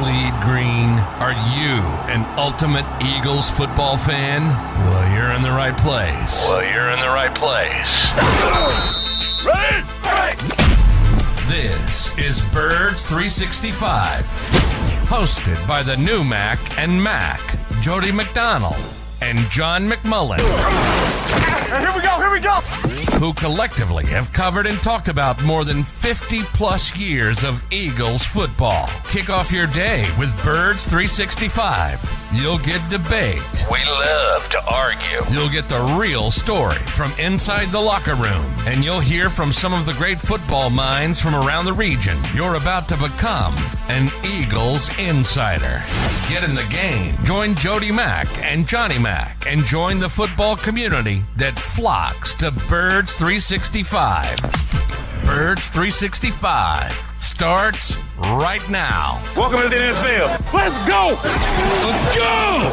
bleed green? Are you an ultimate Eagles football fan? Well, you're in the right place. Ready? This is Birds 365, hosted by the new Mac and Mac, Jody McDonald and John McMullen. Here we go. Who collectively have covered and talked about more than 50 plus years of Eagles football. Kick off your day with Birds 365. You'll get debate. We love to argue. You'll get the real story from inside the locker room. And you'll hear from some of the great football minds from around the region. You're about to become an Eagles insider. Get in the game. Join Jody Mack and Johnny Mack and join the football community that flocks to Birds 365. Birds 365 starts right now. Welcome to the NFL. Let's go!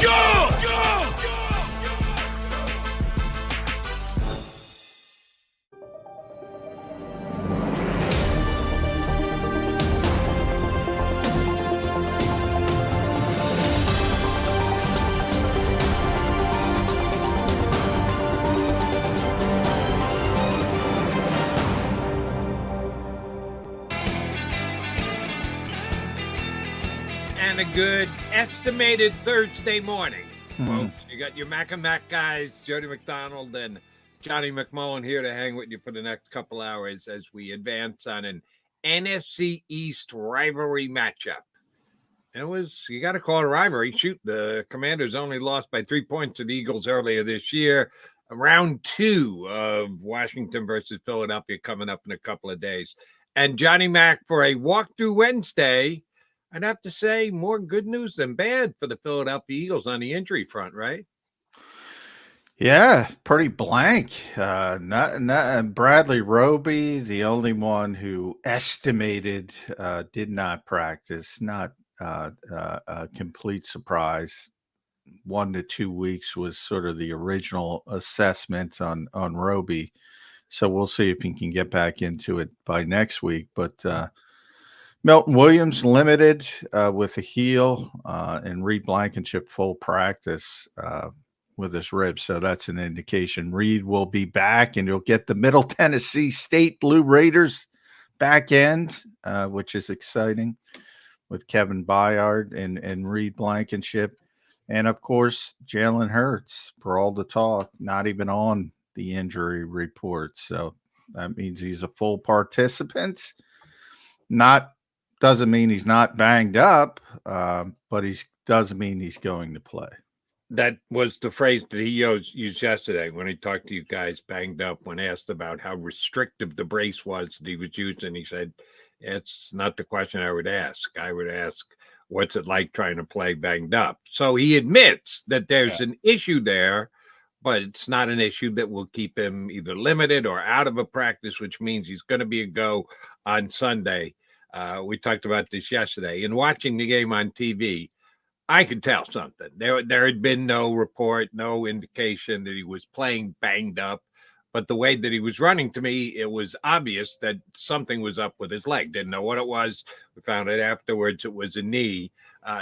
Go! A good estimated Thursday morning, folks. You got your Mac and Mac guys, Jody McDonald and Johnny McMullen here to hang with you for the next couple hours as we advance on an NFC East rivalry matchup. It was, you got to call it a rivalry. Shoot, the Commanders only lost by 3 points to the Eagles earlier this year. Round 2 of Washington versus Philadelphia coming up in a couple of days. And Johnny Mac for a walkthrough Wednesday. I'd have to say more good news than bad for the Philadelphia Eagles on the injury front, right? Yeah, pretty blank. Not Bradley Roby, the only one who estimated did not practice. Not a complete surprise. 1 to 2 weeks was sort of the original assessment on Roby. So we'll see if he can get back into it by next week. But Milton Williams limited with a heel and Reed Blankenship full practice with his ribs. So that's an indication Reed will be back and you'll get the Middle Tennessee State Blue Raiders back end, which is exciting with Kevin Byard and Reed Blankenship. And, of course, Jalen Hurts, for all the talk, not even on the injury report. So that means he's a full participant. Doesn't mean he's not banged up, but he doesn't mean he's going to play. That was the phrase that he used yesterday when he talked to you guys, banged up, when asked about how restrictive the brace was that he was using. He said, it's not the question I would ask. I would ask, what's it like trying to play banged up? So he admits that there's an issue there, but it's not an issue that will keep him either limited or out of a practice, which means he's going to be a go on Sunday. We talked about this yesterday. In watching the game on TV, I could tell something. There had been no report, no indication that he was playing banged up. But the way that he was running, to me, it was obvious that something was up with his leg. Didn't know what it was. We found it afterwards. It was a knee.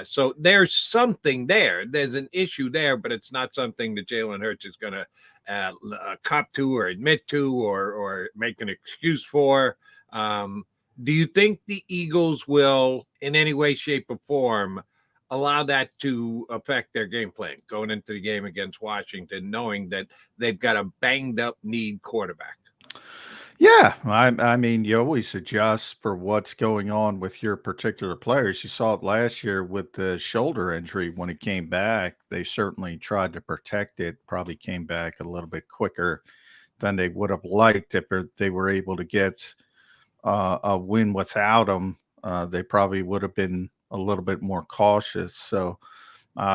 So there's something there. There's an issue there, but it's not something that Jalen Hurts is going to cop to or admit to or make an excuse for. Do you think the Eagles will, in any way, shape, or form, allow that to affect their game plan going into the game against Washington, knowing that they've got a banged-up need quarterback? Yeah, I mean, you always adjust for what's going on with your particular players. You saw it last year with the shoulder injury when it came back. They certainly tried to protect it, probably came back a little bit quicker than they would have liked if they were able to get a win without him. They probably would have been a little bit more cautious. So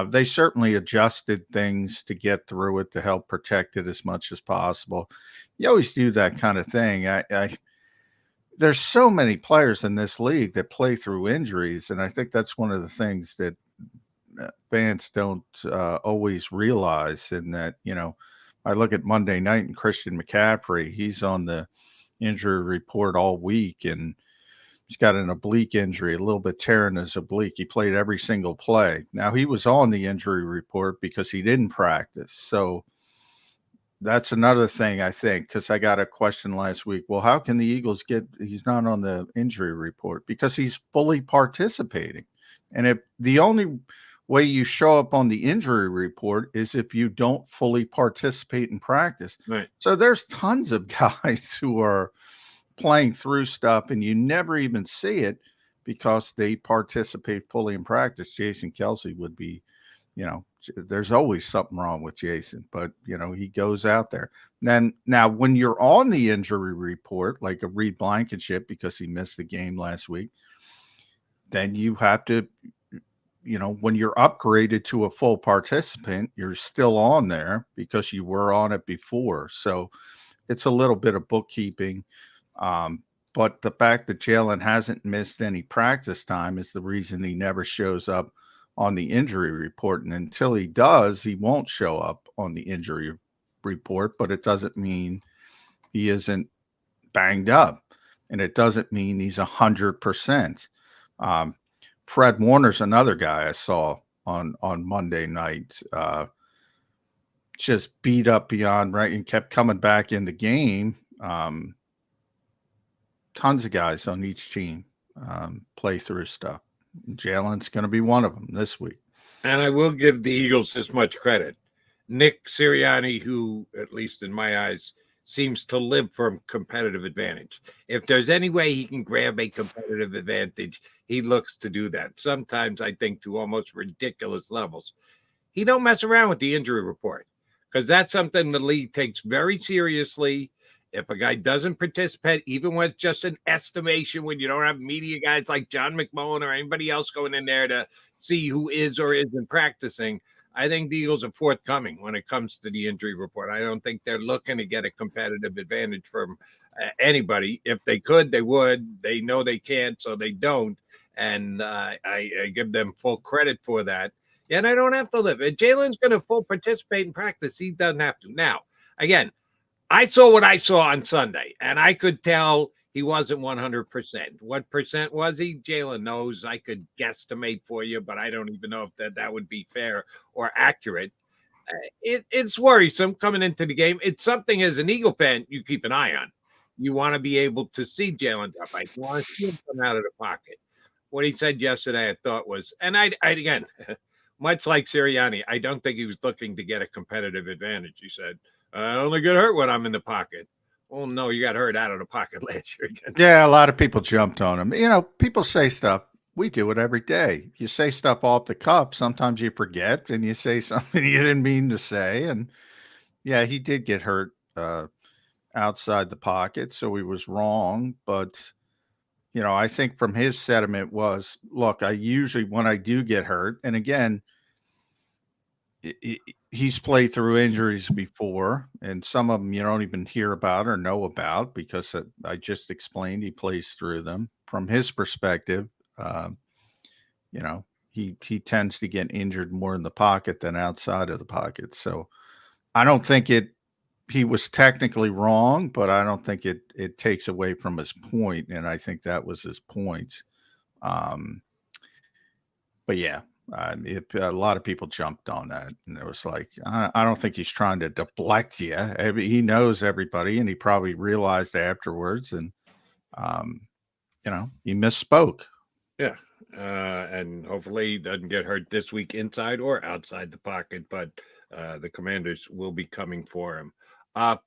they certainly adjusted things to get through it to help protect it as much as possible. You always do that kind of thing. There's so many players in this league that play through injuries, and I think that's one of the things that fans don't always realize. In that, I look at Monday night and Christian McCaffrey, he's on the injury report all week, and He's got an oblique injury, a little bit tearing his oblique. He played every single play. Now, he was on the injury report because he didn't practice. So that's another thing, I think, because I got a question last week. Well, how can the Eagles he's not on the injury report? Because he's fully participating. And if the only way you show up on the injury report is if you don't fully participate in practice. Right. So there's tons of guys who are playing through stuff and you never even see it because they participate fully in practice. Jason Kelsey would be, there's always something wrong with Jason, but he goes out there. Now when you're on the injury report, like a Reed Blankenship, because he missed the game last week, then you have to, when you're upgraded to a full participant, you're still on there because you were on it before. So it's a little bit of bookkeeping. But the fact that Jalen hasn't missed any practice time is the reason he never shows up on the injury report. And until he does, he won't show up on the injury report, but it doesn't mean he isn't banged up. And it doesn't mean he's 100%. Fred Warner's another guy I saw on Monday night, just beat up beyond right and kept coming back in the game. Tons of guys on each team play through stuff. Jalen's going to be one of them this week. And I will give the Eagles this much credit. Nick Sirianni, who, at least in my eyes, seems to live from competitive advantage. If there's any way he can grab a competitive advantage, he looks to do that. Sometimes I think to almost ridiculous levels. He don't mess around with the injury report because that's something the league takes very seriously. If a guy doesn't participate, even when it's just an estimation, when you don't have media guys like John McMullen or anybody else going in there to see who is or isn't practicing, I think the Eagles are forthcoming when it comes to the injury report. I don't think they're looking to get a competitive advantage from anybody. If they could, they would. They know they can't, so they don't. And I give them full credit for that. And I don't have to live. If Jalen's going to full participate in practice, he doesn't have to. Now, again, I saw what I saw on Sunday, and I could tell he wasn't 100%. What percent was he? Jalen knows. I could guesstimate for you, but I don't even know if that would be fair or accurate. It's worrisome coming into the game. It's something as an Eagle fan you keep an eye on. You want to be able to see Jalen drop. You want to see him come out of the pocket. What he said yesterday, I thought was, and I again, much like Sirianni, I don't think he was looking to get a competitive advantage. He said, I only get hurt when I'm in the pocket. Well, no, you got hurt out of the pocket last year again. Yeah, a lot of people jumped on him. People say stuff. We do it every day. You say stuff off the cuff. Sometimes you forget and you say something you didn't mean to say. And yeah, he did get hurt outside the pocket, so he was wrong. But, I think from his sentiment was, look, I usually, when I do get hurt, and again, he's played through injuries before, and some of them you don't even hear about or know about because I just explained he plays through them. From his perspective, he tends to get injured more in the pocket than outside of the pocket. So I don't think he was technically wrong, but I don't think it takes away from his point, and I think that was his point. But yeah. A lot of people jumped on that, and it was like, I don't think he's trying to deflect you. He knows everybody, and he probably realized afterwards, and he misspoke. Yeah, and hopefully he doesn't get hurt this week inside or outside the pocket, but the Commanders will be coming for him.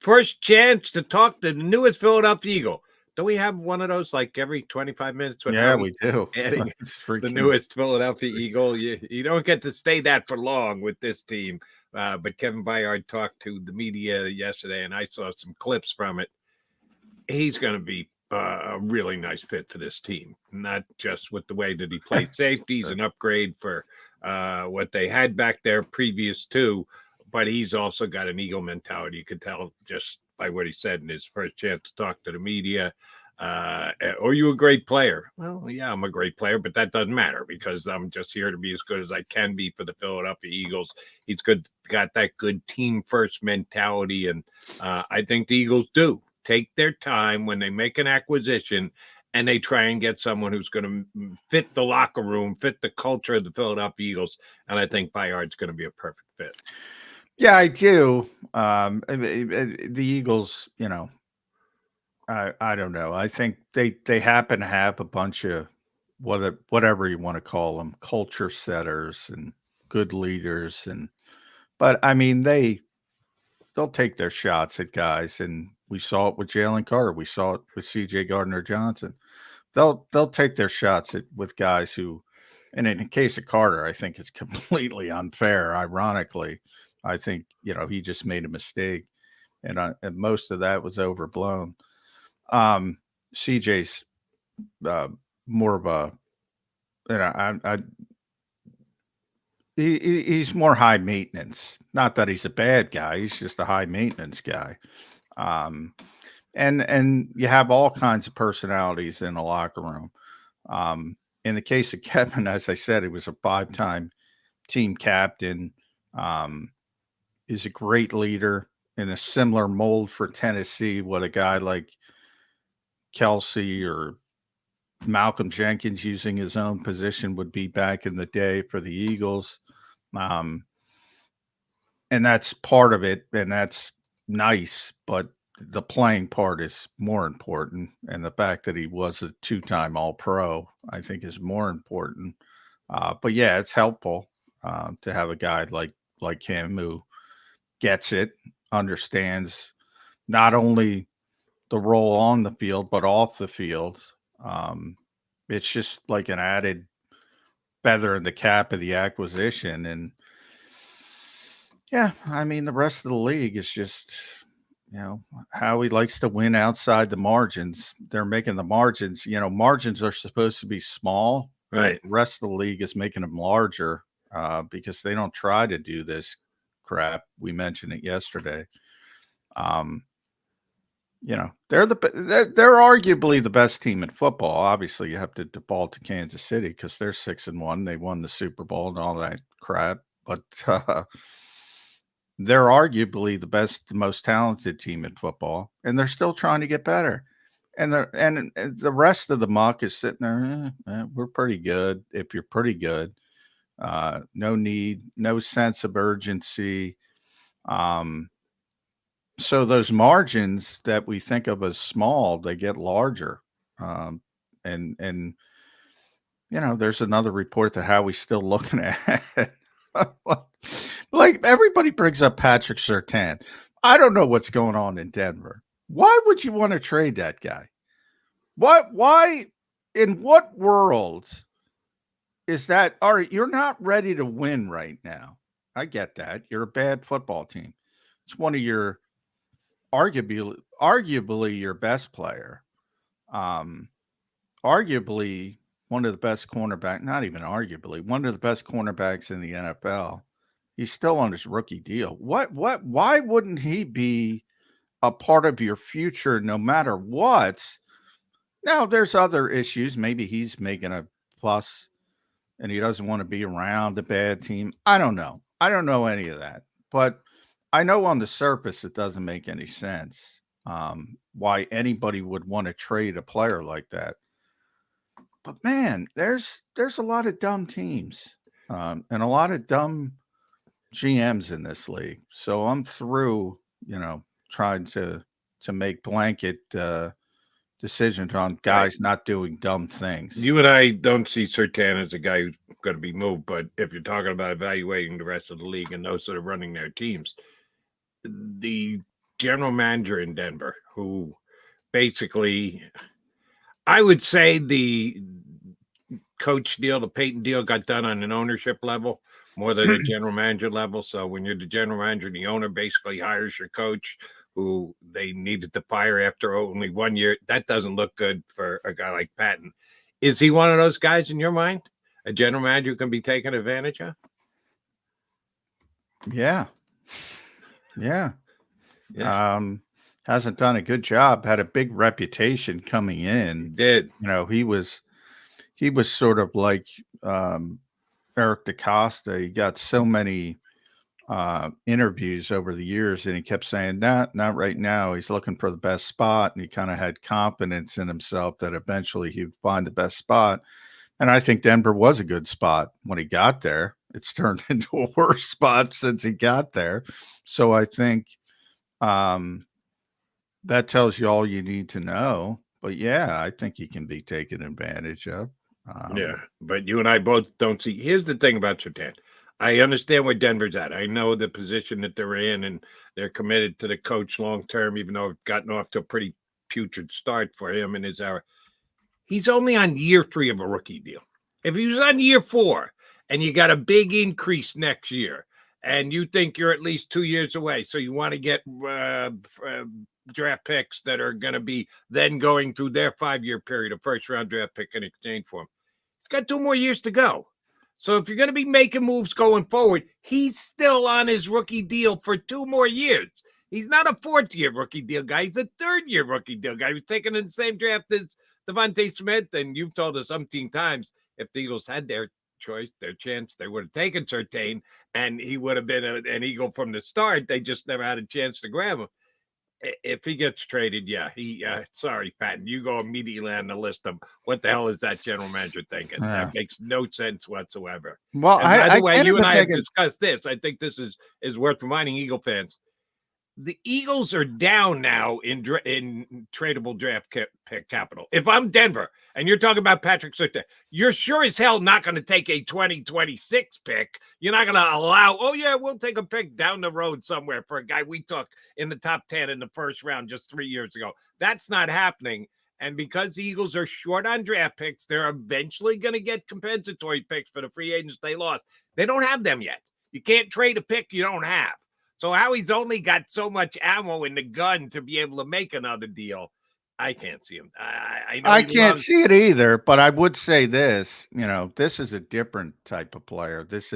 First chance to talk to the newest Philadelphia Eagle. Don't we have one of those like every 25 minutes? Yeah, we do. The newest Philadelphia Eagle. You don't get to stay that for long with this team. But Kevin Byard talked to the media yesterday, and I saw some clips from it. He's going to be a really nice fit for this team, not just with the way that he plays safety. He's an upgrade for what they had back there previous to, but he's also got an Eagle mentality. You could tell just by what he said in his first chance to talk to the media. Are you a great player? Well, yeah, I'm a great player, but that doesn't matter because I'm just here to be as good as I can be for the Philadelphia Eagles. He's got that good team first mentality. And I think the Eagles do take their time when they make an acquisition and they try and get someone who's going to fit the locker room, fit the culture of the Philadelphia Eagles. And I think Byard's going to be a perfect fit. Yeah, I do. The Eagles, you know, I don't know. I think they happen to have a bunch of whatever you want to call them, culture setters and good leaders, but I mean they'll take their shots at guys, and we saw it with Jalen Carter, we saw it with C.J. Gardner-Johnson. They'll take their shots with guys who, and in the case of Carter, I think it's completely unfair. Ironically, I think he just made a mistake, and most of that was overblown. CJ's more of a, he's more high maintenance. Not that he's a bad guy; he's just a high maintenance guy. And you have all kinds of personalities in the locker room. In the case of Kevin, as I said, he was a 5-time team captain. He's a great leader in a similar mold for Tennessee. What a guy like Kelsey or Malcolm Jenkins, using his own position, would be back in the day for the Eagles. And that's part of it, and that's nice, but the playing part is more important. And the fact that he was a 2-time All-Pro, I think, is more important. But yeah, it's helpful to have a guy like him who gets it, understands not only the role on the field, but off the field. It's just like an added feather in the cap of the acquisition. And yeah, I mean, the rest of the league is just, how he likes to win outside the margins. They're making the margins, margins are supposed to be small. Right. The rest of the league is making them larger because they don't try to do this crap. We mentioned it yesterday. They're arguably the best team in football. Obviously, you have to default to Kansas City because they're 6-1. They won the Super Bowl and all that crap. But they're arguably the most talented team in football, and they're still trying to get better. And the rest of the muck is sitting there. We're pretty good. If you're pretty good, no sense of urgency. So those margins that we think of as small, they get larger. And there's another report that Howie's still looking at it. Like everybody brings up Patrick Surtain. I don't know what's going on in Denver. Why would you want to trade that guy? Why in what world is that? All right, you're not ready to win right now. I get that. You're a bad football team. It's one of your arguably your best player. Arguably one of the best cornerback, not even arguably, one of the best cornerbacks in the NFL. He's still on his rookie deal. Why wouldn't he be a part of your future no matter what? Now, there's other issues. Maybe he's making a plus and he doesn't want to be around a bad team. I don't know. I don't know any of that. But I know on the surface it doesn't make any sense why anybody would want to trade a player like that. But, man, there's a lot of dumb teams and a lot of dumb GMs in this league. So I'm through, trying to make blanket decisions on guys not doing dumb things. You and I don't see Surtain as a guy who's going to be moved, but if you're talking about evaluating the rest of the league and those that are running their teams, the general manager in Denver, who basically, I would say the coach deal, the Peyton deal got done on an ownership level more than a general manager level. So when you're the general manager, the owner basically hires your coach, who they needed to fire after only 1 year. That doesn't look good for a guy like Patton. Is he one of those guys in your mind? A general manager who can be taken advantage of? Yeah. Hasn't done a good job. Had a big reputation coming in. He did. He was sort of like Eric DaCosta. He got so many interviews over the years, and he kept saying, not right now. He's looking for the best spot, and he kind of had confidence in himself that eventually he'd find the best spot. And I think Denver was a good spot when he got there. It's turned into a worse spot since he got there. So I think that tells you all you need to know. But yeah, I think he can be taken advantage of. Yeah, but you and I both don't see. Here's the thing about Surtain. I understand where Denver's at. I know the position that they're in, and they're committed to the coach long term, even though it's gotten off to a pretty putrid start for him in his hour. He's only on year 3 of a rookie deal. If he was on year 4 and you got a big increase next year, and you think you're at least 2 years away, so you want to get draft picks that are going to be then going through their 5-year period, a first-round draft pick in exchange for him. He's got 2 more years to go. So if you're going to be making moves going forward, he's still on his rookie deal for 2 more years. He's not a 4th-year rookie deal guy. He's a 3rd-year rookie deal guy. He was taken in the same draft as Devontae Smith, and you've told us umpteen times if the Eagles had their choice, their chance, they would have taken Surtain, and he would have been an Eagle from the start. They just never had a chance to grab him. If he gets traded, yeah, sorry, Patton, you go immediately on the list of what the hell is that general manager thinking? That makes no sense whatsoever. Well, and by the way, you and I have discussed this. I think this is worth reminding Eagle fans. The Eagles are down now in tradable draft pick capital. If I'm Denver and you're talking about Patrick Surtain, you're sure as hell not going to take a 2026 pick. You're not going to allow, oh, yeah, we'll take a pick down the road somewhere for a guy we took in the top 10 in the first round just 3 years ago. That's not happening. And because the Eagles are short on draft picks, they're eventually going to get compensatory picks for the free agents they lost. They don't have them yet. You can't trade a pick you don't have. So Howie's only got so much ammo in the gun to be able to make another deal. I can't see him. I can't see it either, but I would say this, this is a different type of player. This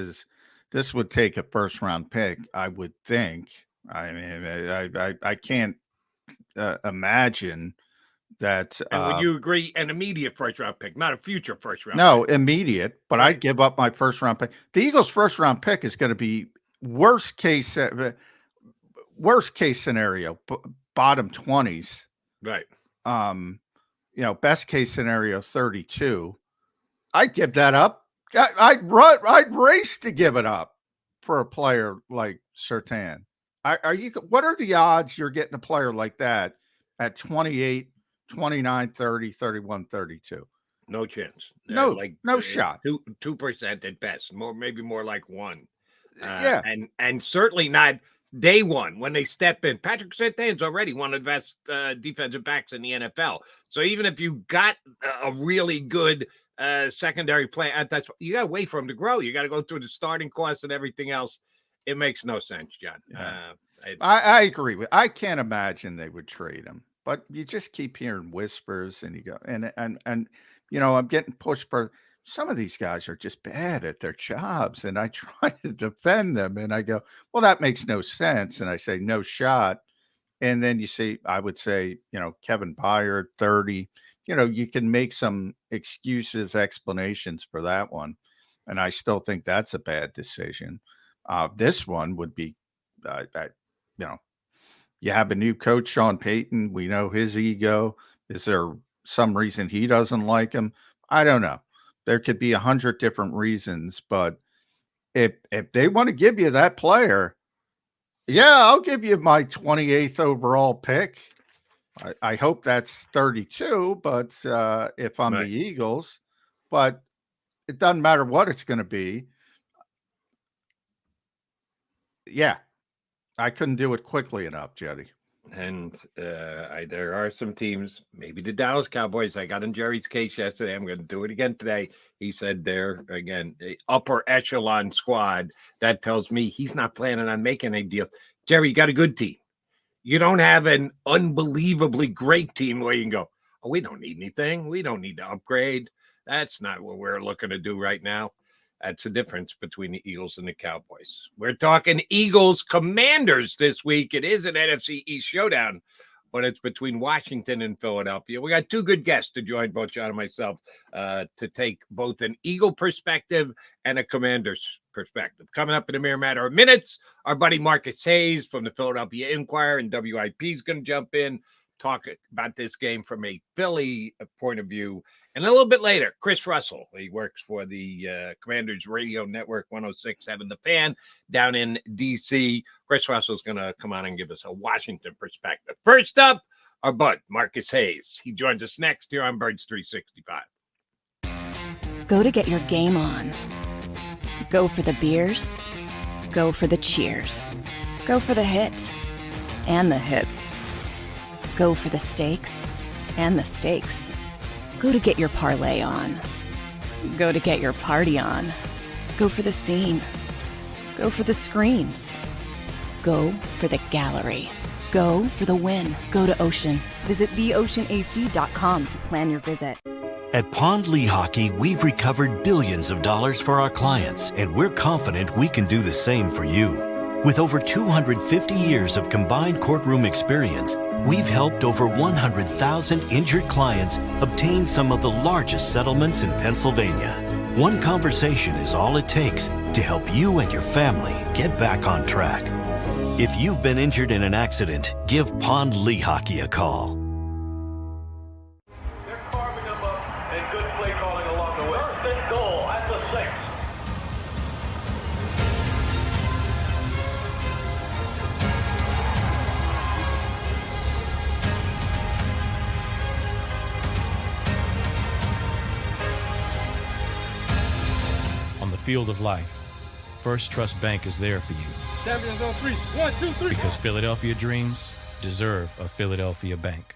would take a first-round pick, I would think. I mean, I can't imagine that. And would you agree, an immediate first-round pick, not a future first-round No, pick? immediate, but right. I'd give up my first-round pick. The Eagles' first-round pick is going to be worst case scenario, bottom 20s, right? Best case scenario 32. I'd give that up. I'd race to give it up for a player like Surtain. What are the odds you're getting a player like that at 28, 29, 30, 31, 32? No chance. No shot. 2% at best. Maybe more like 1%. Yeah, and certainly not day one when they step in. Patrick Surtain's already one of the best defensive backs in the NFL. So even if you got a really good secondary play, you got to wait for him to grow. You got to go through the starting course and everything else. It makes no sense, John. Yeah. I agree with. I can't imagine they would trade him, but you just keep hearing whispers, and you go and I'm getting pushed for. Some of these guys are just bad at their jobs, and I try to defend them, and I go, well, that makes no sense. And I say, no shot. And then I would say, Kevin Byard, 30, you can make some excuses, explanations for that one. And I still think that's a bad decision. This one would be, you have a new coach, Sean Payton. We know his ego. Is there some reason he doesn't like him? I don't know. There could be 100 different reasons, but if they want to give you that player, yeah, I'll give you my 28th overall pick. I hope that's 32, but if I'm the Eagles, but it doesn't matter what it's going to be. Yeah, I couldn't do it quickly enough, Jetty. And there are some teams, maybe the Dallas Cowboys. I got in Jerry's case yesterday. I'm going to do it again today. He said they're, again, the upper echelon squad. That tells me he's not planning on making a deal. Jerry, you got a good team. You don't have an unbelievably great team where you can go, oh, we don't need anything. We don't need to upgrade. That's not what we're looking to do right now. That's the difference between the Eagles and the Cowboys. We're talking Eagles Commanders this week. It is an NFC East showdown. when it's between Washington and Philadelphia. We got two good guests to join both John and myself to take both an Eagle perspective and a Commander's perspective. Coming up in a mere matter of minutes, our buddy Marcus Hayes from the Philadelphia Inquirer and WIP is going to jump in, talk about this game from a Philly point of view. And a little bit later, Chris Russell, he works for the Commanders Radio Network 106.7 The Fan down in D.C. Chris Russell's going to come on and give us a Washington perspective. First up, our bud, Marcus Hayes. He joins us next here on Birds 365. Go to get your game on. Go for the beers. Go for the cheers. Go for the hit and the hits. Go for the stakes and the stakes. Go to get your parlay on. Go to get your party on. Go for the scene. Go for the screens. Go for the gallery. Go for the win. Go to Ocean. Visit theoceanac.com to plan your visit. At Pond Lehocky, we've recovered billions of dollars for our clients, and we're confident we can do the same for you. With over 250 years of combined courtroom experience, we've helped over 100,000 injured clients obtain some of the largest settlements in Pennsylvania. One conversation is all it takes to help you and your family get back on track. If you've been injured in an accident, give Pond Lehocky a call. They're carving them up and good play calling along the way. First and goal at the 6. On the field of life, First Trust Bank is there for you. Champions on 3. 1, 2, 3. Because Philadelphia dreams deserve a Philadelphia bank.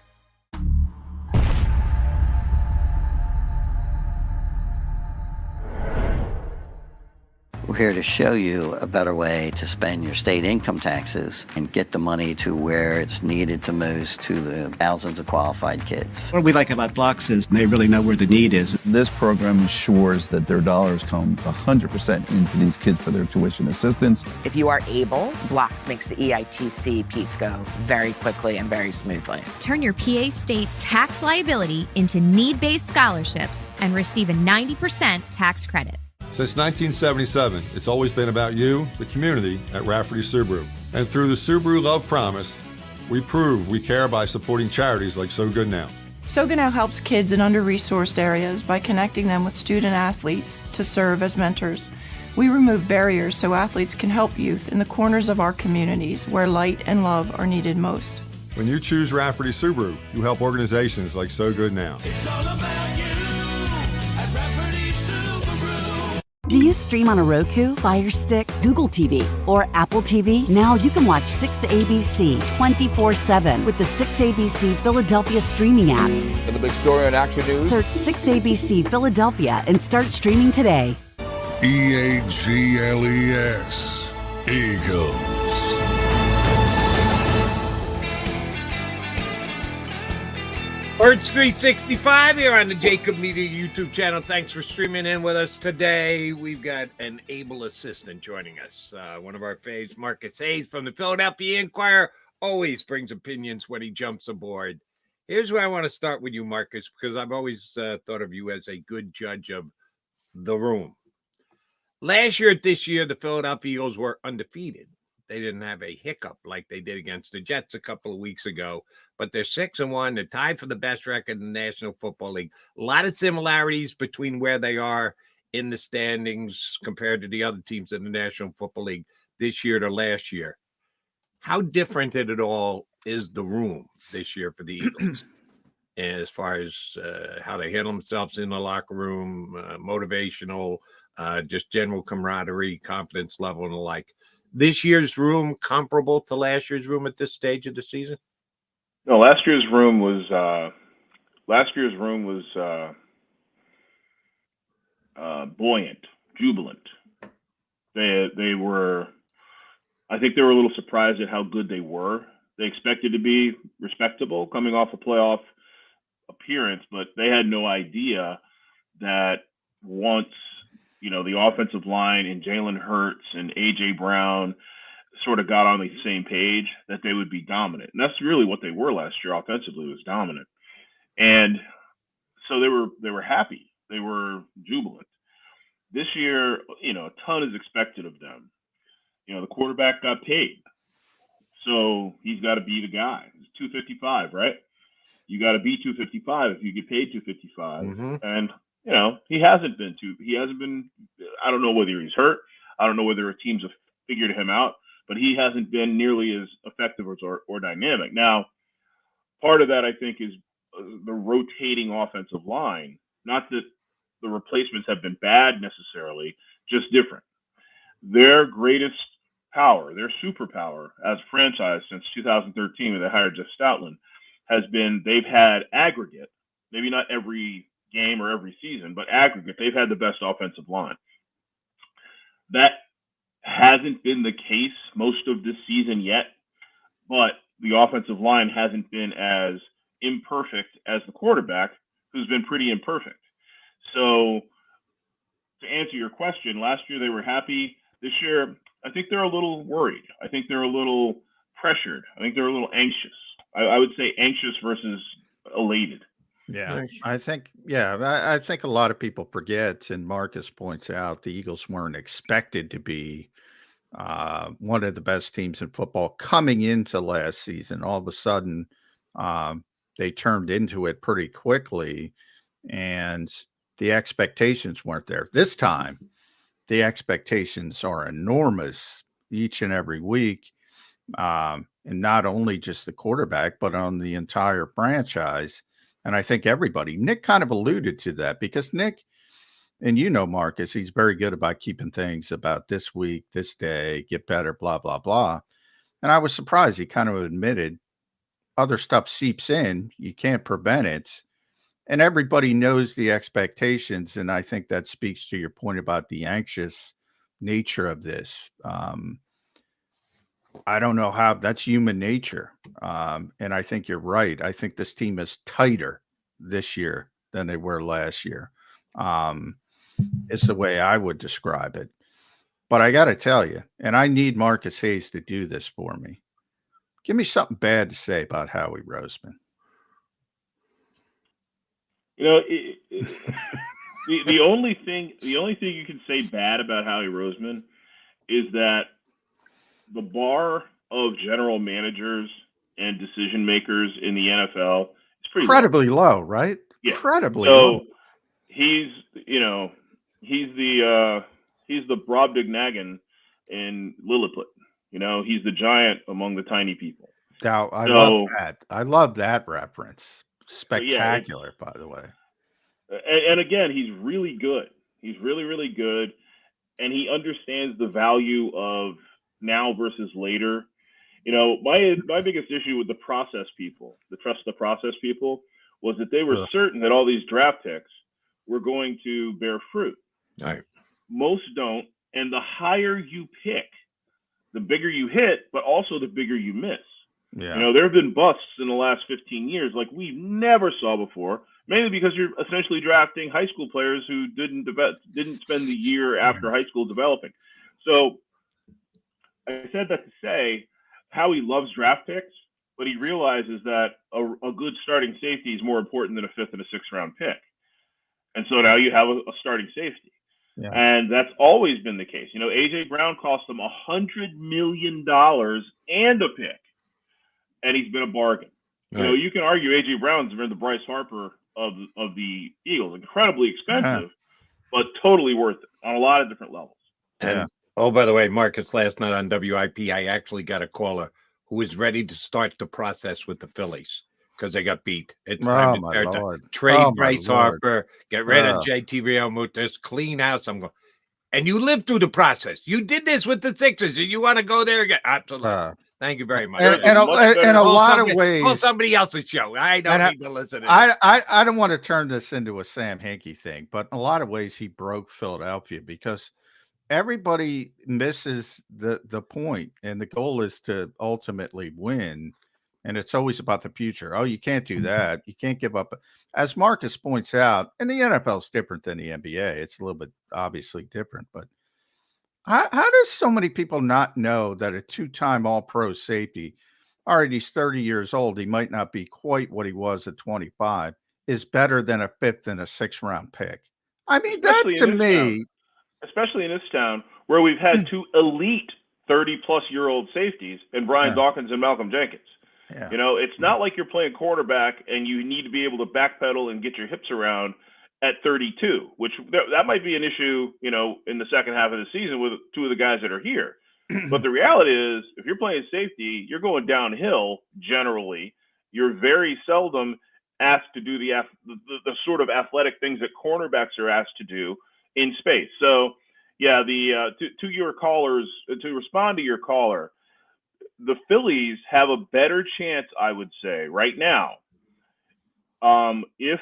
We're here to show you a better way to spend your state income taxes and get the money to where it's needed the most to the thousands of qualified kids. What we like about Blocks is they really know where the need is. This program ensures that their dollars come 100% into these kids for their tuition assistance. If you are able, Blocks makes the EITC piece go very quickly and very smoothly. Turn your PA state tax liability into need-based scholarships and receive a 90% tax credit. Since 1977, it's always been about you, the community, at Rafferty Subaru. And through the Subaru Love Promise, we prove we care by supporting charities like So Good Now. So Good Now helps kids in under-resourced areas by connecting them with student athletes to serve as mentors. We remove barriers so athletes can help youth in the corners of our communities where light and love are needed most. When you choose Rafferty Subaru, you help organizations like So Good Now. It's all about you at Rafferty Subaru. Do you stream on a Roku, Fire Stick, Google TV, or Apple TV? Now you can watch 6ABC 24/7 with the 6ABC Philadelphia streaming app. For the big story on Action News, search 6ABC Philadelphia and start streaming today. EAGLES, Eagles. Birds 365 here on the JAKIB Media YouTube channel. Thanks for streaming in with us today. We've got an able assistant joining us. One of our faves, Marcus Hayes from the Philadelphia Inquirer, always brings opinions when he jumps aboard. Here's where I want to start with you, Marcus, because I've always thought of you as a good judge of the room. Last year, this year, the Philadelphia Eagles were undefeated. They didn't have a hiccup like they did against the Jets a couple of weeks ago, but they're 6-1. They're tied for the best record in the National Football League. A lot of similarities between where they are in the standings compared to the other teams in the National Football League this year to last year. How different it all is the room this year for the Eagles, as far as how they handle themselves in the locker room, motivational, just general camaraderie, confidence level, and the like. This year's room comparable to last year's room at this stage of the season? No, last year's room was buoyant, jubilant. They were, I think they were a little surprised at how good they were. They expected to be respectable coming off a playoff appearance, but they had no idea that once the offensive line and Jalen Hurts and A.J. Brown sort of got on the same page that they would be dominant. And that's really what they were last year offensively, was dominant. And so they were happy. They were jubilant. This year, a ton is expected of them. The quarterback got paid. So he's got to be the guy. It's 255, right? You got to be 255 if you get paid 255. Mm-hmm. And he hasn't been. I don't know whether he's hurt. I don't know whether teams have figured him out, but he hasn't been nearly as effective or dynamic. Now, part of that, I think, is the rotating offensive line. Not that the replacements have been bad necessarily, just different. Their greatest power, their superpower as a franchise since 2013 when they hired Jeff Stoutland, has been they've had aggregate, maybe not every game or every season, but aggregate, they've had the best offensive line. That hasn't been the case most of this season yet, but the offensive line hasn't been as imperfect as the quarterback, who's been pretty imperfect. So to answer your question, last year they were happy. This year, I think they're a little worried. I think they're a little pressured. I think they're a little anxious. I would say anxious versus elated. Yeah, I think a lot of people forget, and Marcus points out, the Eagles weren't expected to be one of the best teams in football coming into last season. All of a sudden, they turned into it pretty quickly, and the expectations weren't there. This time, the expectations are enormous each and every week, and not only just the quarterback, but on the entire franchise. And I think everybody, Nick kind of alluded to that, because Nick, and Marcus, he's very good about keeping things about this week, this day, get better, blah, blah, blah. And I was surprised he kind of admitted other stuff seeps in. You can't prevent it. And everybody knows the expectations. And I think that speaks to your point about the anxious nature of this. I don't know how that's human nature. And I think you're right. I think this team is tighter this year than they were last year. It's the way I would describe it. But I got to tell you, and I need Marcus Hayes to do this for me. Give me something bad to say about Howie Roseman. The only thing you can say bad about Howie Roseman is that the bar of general managers and decision makers in the NFL is pretty incredibly low, right? Yeah. Incredibly low. He's the Brobdingnagian in Lilliput. He's the giant among the tiny people. Now, I love that. I love that reference. Spectacular, by the way. And again, he's really good. He's really, really good. And he understands the value of now versus later. My biggest issue with the process people, the trust the process people, was that they were certain that all these draft picks were going to bear fruit. Right. Most don't. And the higher you pick, the bigger you hit, but also the bigger you miss. Yeah. There have been busts in the last 15 years like we never saw before, mainly because you're essentially drafting high school players who didn't spend the year after high school developing. So I said that to say Howie loves draft picks, but he realizes that a good starting safety is more important than a 5th and a 6th round pick. And so now you have a starting safety. Yeah. And that's always been the case. A.J. Brown cost them $100 million and a pick, and he's been a bargain. Right. You can argue A.J. Brown's been the Bryce Harper of the Eagles. Incredibly expensive, but totally worth it on a lot of different levels. And oh, by the way, Marcus, last night on WIP, I actually got a caller who is ready to start the process with the Phillies because they got beat. It's time to start to trade Bryce Harper, get rid of JT Realmuto, clean house. I'm going, and you lived through the process. You did this with the Sixers. You want to go there again? Absolutely. Thank you very much. And a lot of ways, call somebody else's show. I don't need to listen to I don't want to turn this into a Sam Hinkie thing, but in a lot of ways he broke Philadelphia because everybody misses the point, and the goal is to ultimately win. And it's always about the future. Oh, you can't do that. You can't give up. As Marcus points out, and the NFL is different than the NBA. It's a little bit obviously different, but How does so many people not know that a two-time All-Pro safety, all right, he's 30 years old, he might not be quite what he was at 25, is better than a 5th and a 6th-round pick? I mean, that Especially in to this town. me, Especially in this town where we've had two elite 30-plus-year-old safeties in Brian Yeah. Dawkins and Malcolm Jenkins. Yeah. You know, it's not like you're playing quarterback and you need to be able to backpedal and get your hips around at 32, which that might be an issue, you know, in the second half of the season with two of the guys that are here. But the reality is, if you're playing safety, you're going downhill generally. You're very seldom asked to do the sort of athletic things that cornerbacks are asked to do in space. So, yeah, to your callers, to respond to your caller, the Phillies have a better chance, I would say, right now, if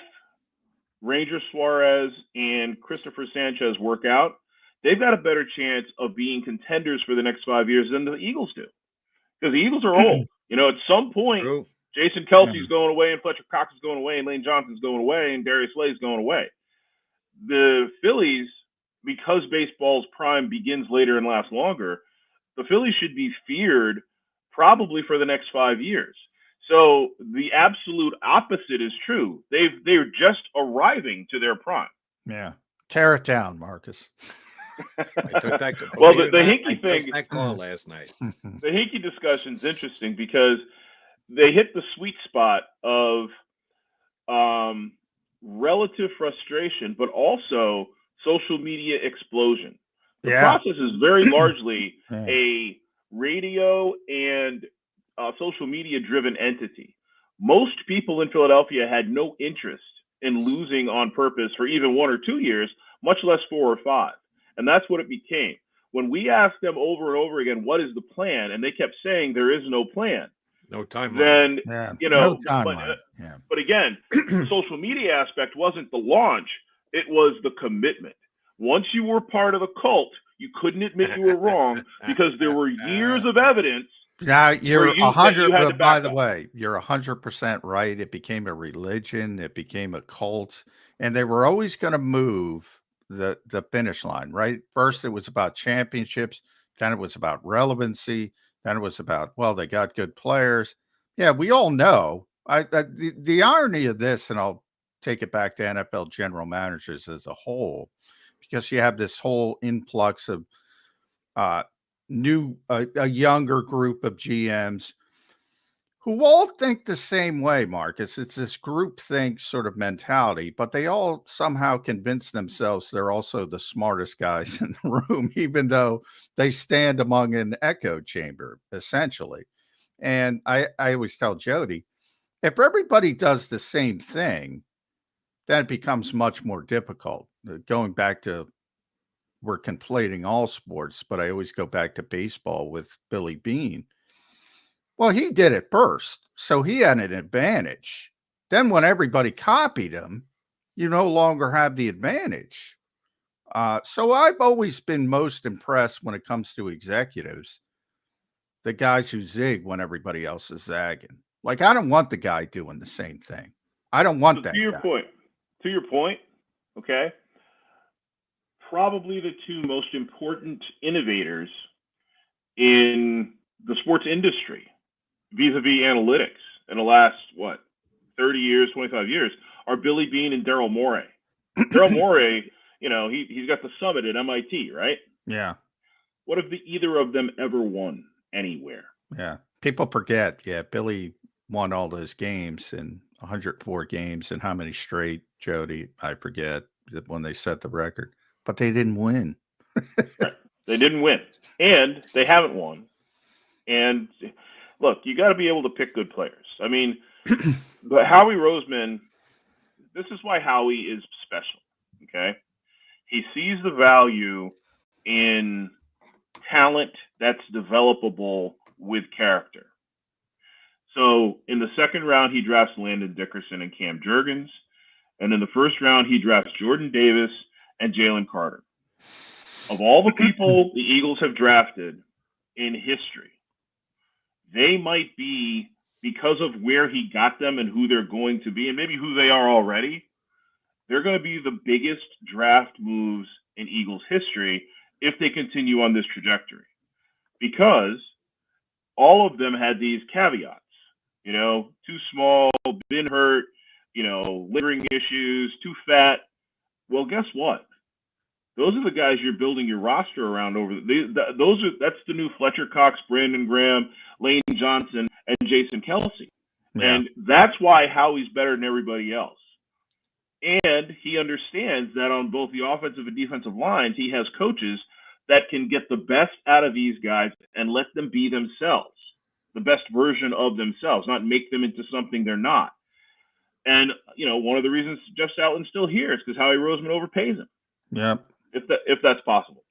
Ranger Suarez and Christopher Sanchez work out, they've got a better chance of being contenders for the next 5 years than the Eagles do. Because the Eagles are old. You know, at some point, Jason Kelsey's going away, and Fletcher Cox is going away, and Lane Johnson's going away, and Darius Slay's going away. The Phillies, because baseball's prime begins later and lasts longer, the Phillies should be feared probably for the next 5 years. So the absolute opposite is true. They're just arriving to their prime. Yeah. Tear it down, Marcus. I took that. Well, the Hinkie thing. That call last night. The Hinkie discussion is interesting because they hit the sweet spot of relative frustration, but also social media explosion. The process is very largely a radio and social media driven entity. Most people in Philadelphia had no interest in losing on purpose for even 1 or 2 years, much less 4 or 5. And that's what it became. When we asked them over and over again, what is the plan? And they kept saying there is no plan. No timeline. Then, you know, no timeline. but again, the social media aspect wasn't the launch. It was the commitment. Once you were part of the cult, you couldn't admit you were wrong because there were years of evidence. Now you're 100. By the up. way, you're 100% right. It became a religion. It became a cult, and they were always going to move the finish line. Right. First, it was about championships. Then it was about relevancy. Then it was about, well, they got good players. Yeah, we all know. The irony of this, and I'll take it back to NFL general managers as a whole, because you have this whole influx of a younger group of GMs who all think the same way, Marcus. It's this groupthink sort of mentality, but they all somehow convince themselves they're also the smartest guys in the room, even though they stand among an echo chamber, essentially. And I always tell Jody, if everybody does the same thing, then it becomes much more difficult. Going back to, we're conflating all sports, but I always go back to baseball with Billy Beane. Well, he did it first, so he had an advantage. Then when everybody copied him, you no longer have the advantage. So I've always been most impressed when it comes to executives, the guys who zig when everybody else is zagging. Like, I don't want the guy doing the same thing. I don't want that. To your point, okay, probably the two most important innovators in the sports industry vis-a-vis analytics in the last, 30 years, 25 years, are Billy Beane and Daryl Morey. Daryl Morey, you know, he's got the summit at MIT, right? Yeah. What if either of them ever won anywhere? Yeah. People forget. Yeah. Billy won all those games in 104 games, and how many straight, Jody? I forget when they set the record, but they didn't win. Right. They didn't win, and they haven't won. And look, you got to be able to pick good players. I mean, but Howie Roseman, this is why Howie is special. Okay. He sees the value in talent that's developable with character. So in the second round, he drafts Landon Dickerson and Cam Jurgens. And in the first round, he drafts Jordan Davis and Jalen Carter. Of all the people the Eagles have drafted in history, they might be, because of where he got them and who they're going to be, and maybe who they are already, they're going to be the biggest draft moves in Eagles history if they continue on this trajectory, because all of them had these caveats, too small, been hurt, lingering issues, too fat. Well, guess what? Those are the guys you're building your roster around that's the new Fletcher Cox, Brandon Graham, Lane Johnson, and Jason Kelsey. Yeah. And that's why Howie's better than everybody else. And he understands that on both the offensive and defensive lines, he has coaches that can get the best out of these guys and let them be themselves, the best version of themselves, not make them into something they're not. And, one of the reasons Jeff Stoutland's still here is because Howie Roseman overpays him. Yep. If that's possible.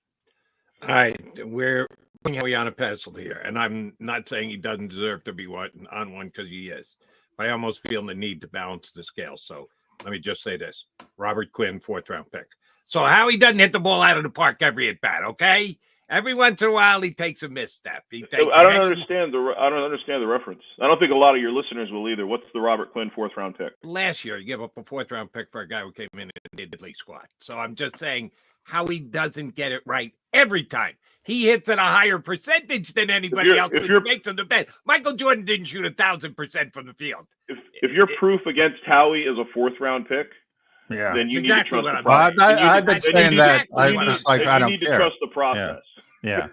All right, we're putting Howie on a pedestal here, and I'm not saying he doesn't deserve to be on one, because he is. But I almost feel the need to balance the scale. So let me just say this: Robert Quinn, 4th-round pick. So Howie doesn't hit the ball out of the park every at bat. Okay, every once in a while he takes a misstep. I don't understand the reference. I don't think a lot of your listeners will either. What's the Robert Quinn 4th-round pick? Last year, he gave up a 4th-round pick for a guy who came in and did the league squad. So I'm just saying Howie doesn't get it right every time. He hits at a higher percentage than anybody else who makes on the bench. Michael Jordan didn't shoot 1,000% from the field. If your proof against Howie is a 4th-round pick, then you need to trust the process. I've been saying that. I don't care. You need to trust the process. Yeah.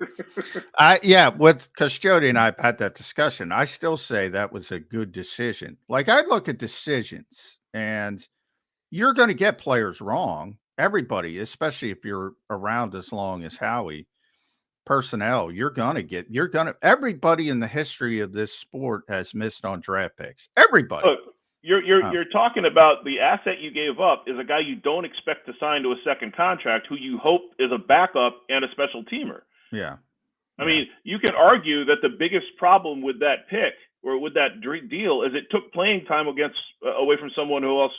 Because Jody and I have had that discussion. I still say that was a good decision. Like, I look at decisions, and you're going to get players wrong. Everybody, especially if you're around as long as Howie, personnel, everybody in the history of this sport has missed on draft picks. Everybody. Look, you're talking about the asset you gave up is a guy you don't expect to sign to a second contract, who you hope is a backup and a special teamer. Yeah. I mean, you can argue that the biggest problem with that pick or with that deal is it took playing time away from someone else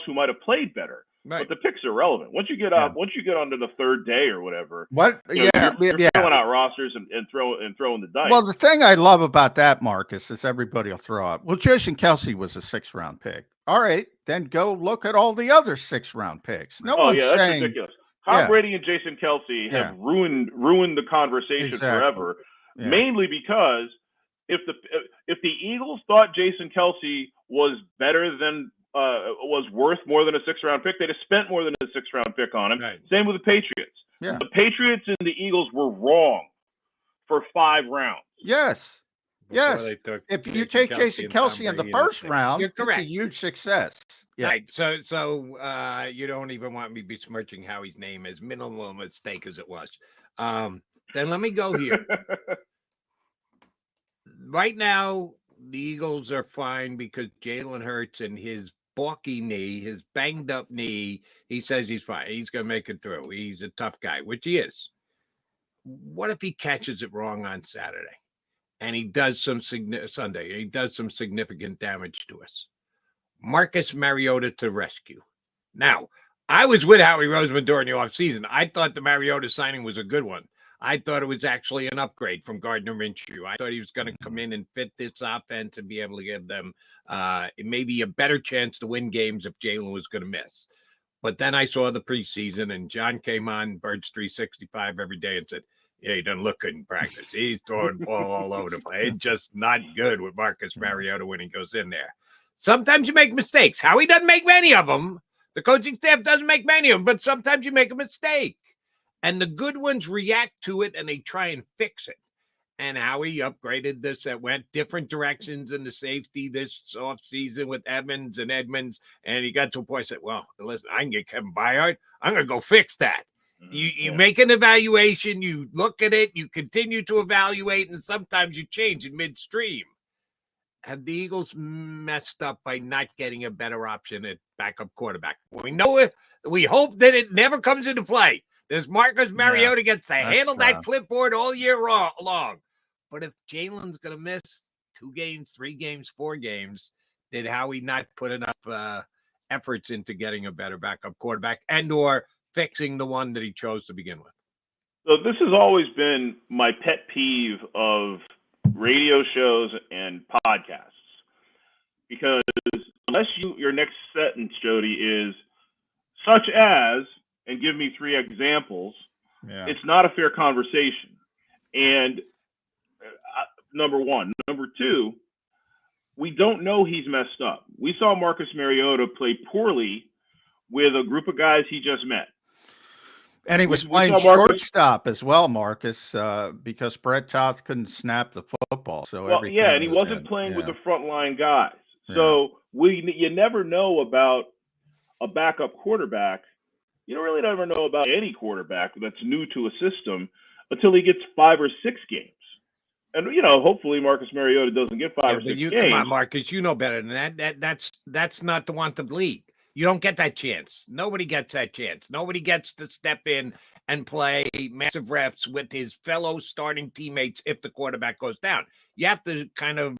who might have played better. Right. But the picks are relevant. Once you get onto the 3rd day or whatever, you're filling out rosters and throwing the dice. Well, the thing I love about that, Marcus, is everybody will throw out, well, Jason Kelsey was a 6th-round pick. All right, then go look at all the other 6th-round picks. That's ridiculous. Tom Brady and Jason Kelsey have ruined the conversation forever, mainly because if the Eagles thought Jason Kelsey was better than was worth more than a 6th-round pick, they'd have spent more than a 6th-round pick on him. Right. Same with the Patriots. Yeah. The Patriots and the Eagles were wrong for 5 rounds. Yes. If you take Jason Kelsey in the 1st round, it's a huge success. Yeah. Right. So you don't even want me besmirching Howie's name, as minimal a mistake as it was. Then let me go here. Right now, the Eagles are fine because Jalen Hurts and his balky knee, his banged up knee, he says he's fine. He's going to make it through. He's a tough guy, which he is. What if he catches it wrong on Saturday and he does some Sunday? He does some significant damage to us. Marcus Mariota to rescue. Now, I was with Howie Roseman during the offseason. I thought the Mariota signing was a good one. I thought it was actually an upgrade from Gardner Minshew. I thought he was going to come in and fit this offense and be able to give them maybe a better chance to win games if Jalen was going to miss. But then I saw the preseason, and John came on Birds 365 every day and said, yeah, he doesn't look good in practice. He's throwing the ball all over the place. It's just not good with Marcus Mariota when he goes in there. Sometimes you make mistakes. Howie doesn't make many of them. The coaching staff doesn't make many of them, but sometimes you make a mistake. And the good ones react to it, and they try and fix it. And Howie upgraded this. That went different directions in the safety this offseason with Edmonds. And he got to a point and said, well, listen, I can get Kevin Byard. I'm going to go fix that. You make an evaluation. You look at it. You continue to evaluate. And sometimes you change in midstream. Have the Eagles messed up by not getting a better option at backup quarterback? We know it. We hope that it never comes into play. There's Marcus Mariota gets to handle that clipboard all year long. But if Jalen's going to miss 2 games, 3 games, 4 games, did Howie not put enough efforts into getting a better backup quarterback and or fixing the one that he chose to begin with? So this has always been my pet peeve of radio shows and podcasts. Because unless your next sentence, Jody, is such as, and give me 3 examples, Yeah. It's not a fair conversation. And number one. Number two, we don't know he's messed up. We saw Marcus Mariota play poorly with a group of guys he just met. And he was playing saw Marcus- shortstop as well, Marcus, because Brett Toth couldn't snap the football. So Well, yeah, and he wasn't playing with the frontline guys. So you never know about a backup quarterback. You don't really never know about any quarterback that's new to a system until he gets 5 or 6 games. And hopefully Marcus Mariota doesn't get 5 or 6 games. Come on, Marcus, you know better than that. That's not the want of league. You don't get that chance. Nobody gets that chance. Nobody gets to step in and play massive reps with his fellow starting teammates if the quarterback goes down. You have to kind of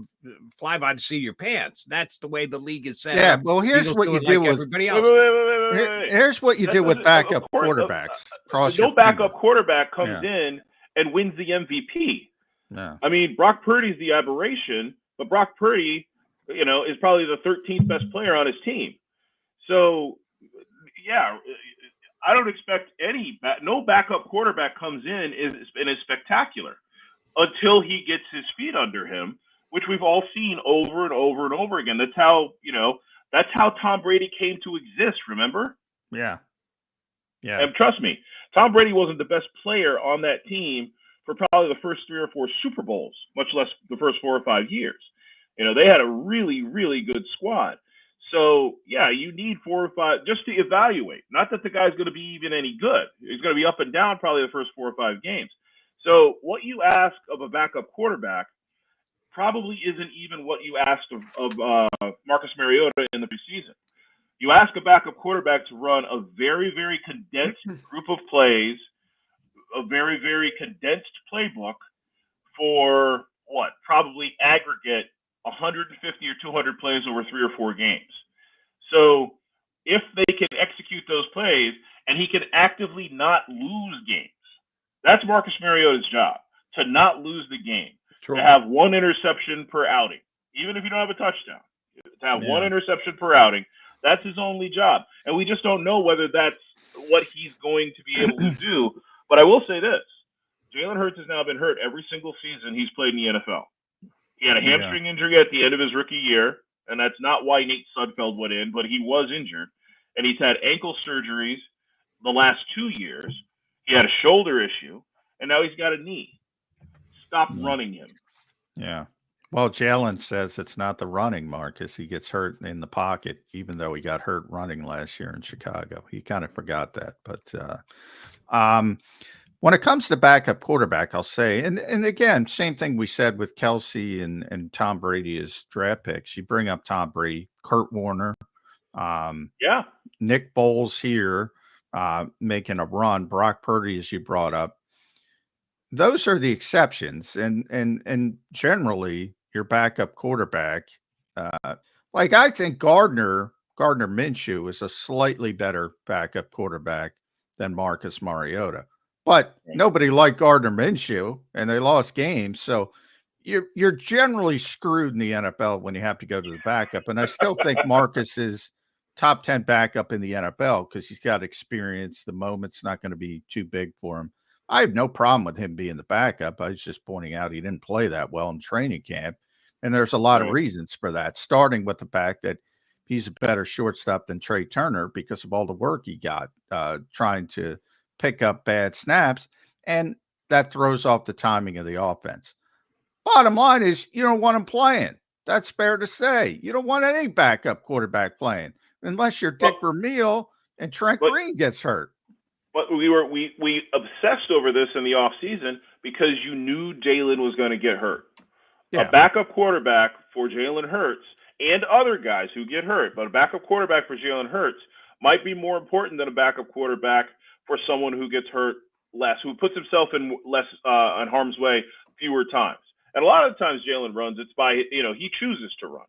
fly by the seat of your pants. That's the way the league is set up. Yeah, well, here's what you do with everybody else. Here's what you do with backup quarterbacks. No backup quarterback comes in and wins the MVP. No. I mean, Brock Purdy's the aberration, but Brock Purdy, is probably the 13th best player on his team. So, yeah, I don't expect no backup quarterback comes in and is spectacular until he gets his feet under him, which we've all seen over and over and over again. That's how Tom Brady came to exist, remember? Yeah. Yeah. And trust me, Tom Brady wasn't the best player on that team for probably the first 3 or 4 Super Bowls, much less the first 4 or 5 years. They had a really, really good squad. So, yeah, you need 4 or 5 just to evaluate. Not that the guy's going to be even any good. He's going to be up and down probably the first 4 or 5 games. So what you ask of a backup quarterback probably isn't even what you asked of Marcus Mariota in the preseason. You ask a backup quarterback to run a very, very condensed group of plays, a very, very condensed playbook for probably aggregate 150 or 200 plays over 3 or 4 games. So if they can execute those plays and he can actively not lose games, that's Marcus Mariota's job, to not lose the game, to have 1 interception per outing, even if you don't have a touchdown, to have 1 interception per outing. That's his only job. And we just don't know whether that's what he's going to be able to do. But I will say this, Jalen Hurts has now been hurt every single season he's played in the NFL. He had a hamstring injury at the end of his rookie year, and that's not why Nate Sudfeld went in, but he was injured. And he's had ankle surgeries the last 2 years. He had a shoulder issue, and now he's got a knee. Stop running him. Yeah. Well, Jalen says it's not the running, Marcus. He gets hurt in the pocket, even though he got hurt running last year in Chicago. He kind of forgot that. But when it comes to backup quarterback, I'll say, and again, same thing we said with Kelsey and Tom Brady as draft picks. You bring up Tom Brady, Kurt Warner, Nick Foles here, making a run, Brock Purdy, as you brought up. Those are the exceptions, and generally your backup quarterback, like I think Gardner Minshew is a slightly better backup quarterback than Marcus Mariota. But nobody liked Gardner Minshew, and they lost games. So you're generally screwed in the NFL when you have to go to the backup. And I still think Marcus is top 10 backup in the NFL because he's got experience. The moment's not going to be too big for him. I have no problem with him being the backup. I was just pointing out he didn't play that well in training camp. And there's a lot of reasons for that, starting with the fact that he's a better shortstop than Trey Turner because of all the work he got trying to pick up bad snaps, and that throws off the timing of the offense. Bottom line is you don't want him playing. That's fair to say. You don't want any backup quarterback playing unless you're Dick Vermeil and Trent Green gets hurt. But we obsessed over this in the offseason because you knew Jalen was going to get hurt. Yeah. A backup quarterback for Jalen Hurts and other guys who get hurt, but a backup quarterback for Jalen Hurts might be more important than a backup quarterback for someone who gets hurt less, who puts himself in less in harm's way fewer times. And a lot of the times Jalen runs, it's by, he chooses to run.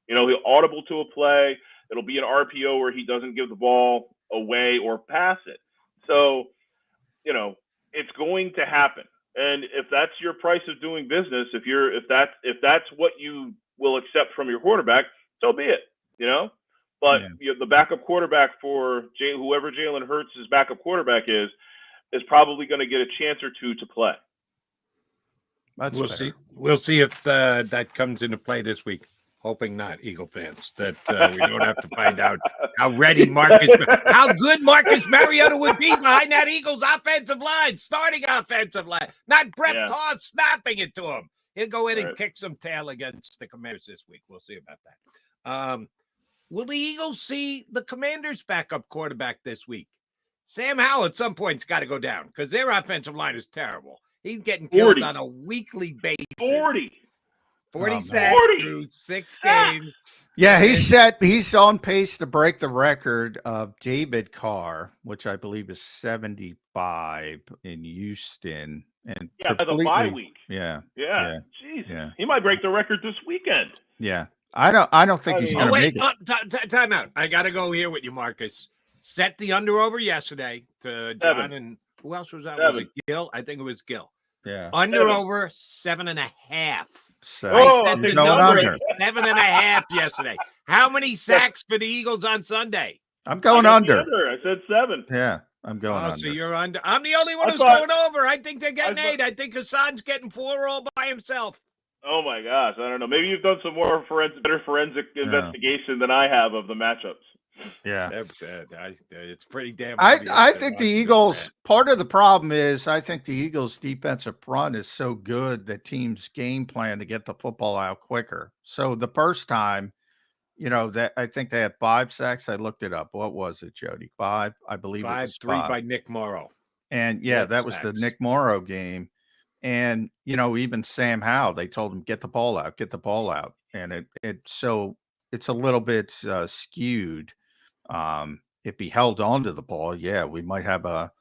He'll audible to a play. It'll be an RPO where he doesn't give the ball away or pass it. So, it's going to happen. And if that's your price of doing business, if that's what you will accept from your quarterback, so be it, But the backup quarterback for whoever Jalen Hurts' backup quarterback is, is probably going to get a chance or two to play. We'll see. We'll see if that comes into play this week. Hoping not, Eagle fans, that we don't have to find out how good Marcus Mariota would be behind that Eagles offensive line, starting offensive line. Not Brett Carr snapping it to him. He'll go in and kick some tail against the Commanders this week. We'll see about that. Will the Eagles see the Commanders' backup quarterback this week? Sam Howell at some point's got to go down because their offensive line is terrible. He's getting killed on a weekly basis. 40 sacks through 6 games. Yeah, he's on pace to break the record of David Carr, which I believe is 75 in Houston. And as a bye week. Yeah. Jeez. Yeah. He might break the record this weekend. Yeah. I don't think he's going to make it. Time out. I got to go here with you, Marcus. Set the under over yesterday to John 7. and who else was that? 7. Was it Gil? I think it was Gil. Yeah. Under over 7.5. So I said the going number under. at 7.5 yesterday. How many sacks for the Eagles on Sunday? I'm going under. I said 7. Yeah, I'm going under. So you're under. I'm the only one who's going over. I think they're getting 8. I think Hassan's getting 4 all by himself. Oh my gosh, I don't know. Maybe you've done some more better forensic investigation than I have of the matchups. Yeah, it's pretty damn. I think the Eagles. Part of the problem is I think the Eagles' defensive front is so good that teams game plan to get the football out quicker. So the first time, that I think they had 5 sacks. I looked it up. What was it, Jody? 5, I believe. 5, it was 3 5 by Nick Morrow. And that was the Nick Morrow game. And even Sam Howell, they told him get the ball out, and it's a little bit skewed. If he held on to the ball, we might have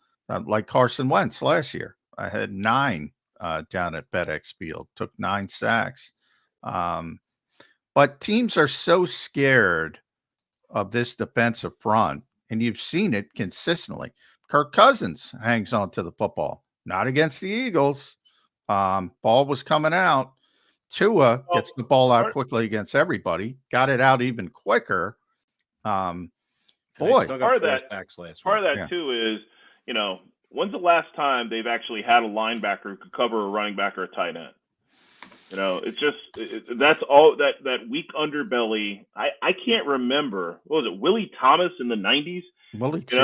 like Carson Wentz last year. I had 9 down at FedEx Field, took 9 sacks. But teams are so scared of this defensive front, and you've seen it consistently. Kirk Cousins hangs on to the football, not against the Eagles. Ball was coming out. Tua gets the ball out quickly against everybody, got it out even quicker. Part of that too is, when's the last time they've actually had a linebacker who could cover a running back or a tight end? It's just that's all that weak underbelly. I can't remember. What was it? Willie Thomas in the 90s? Willie T.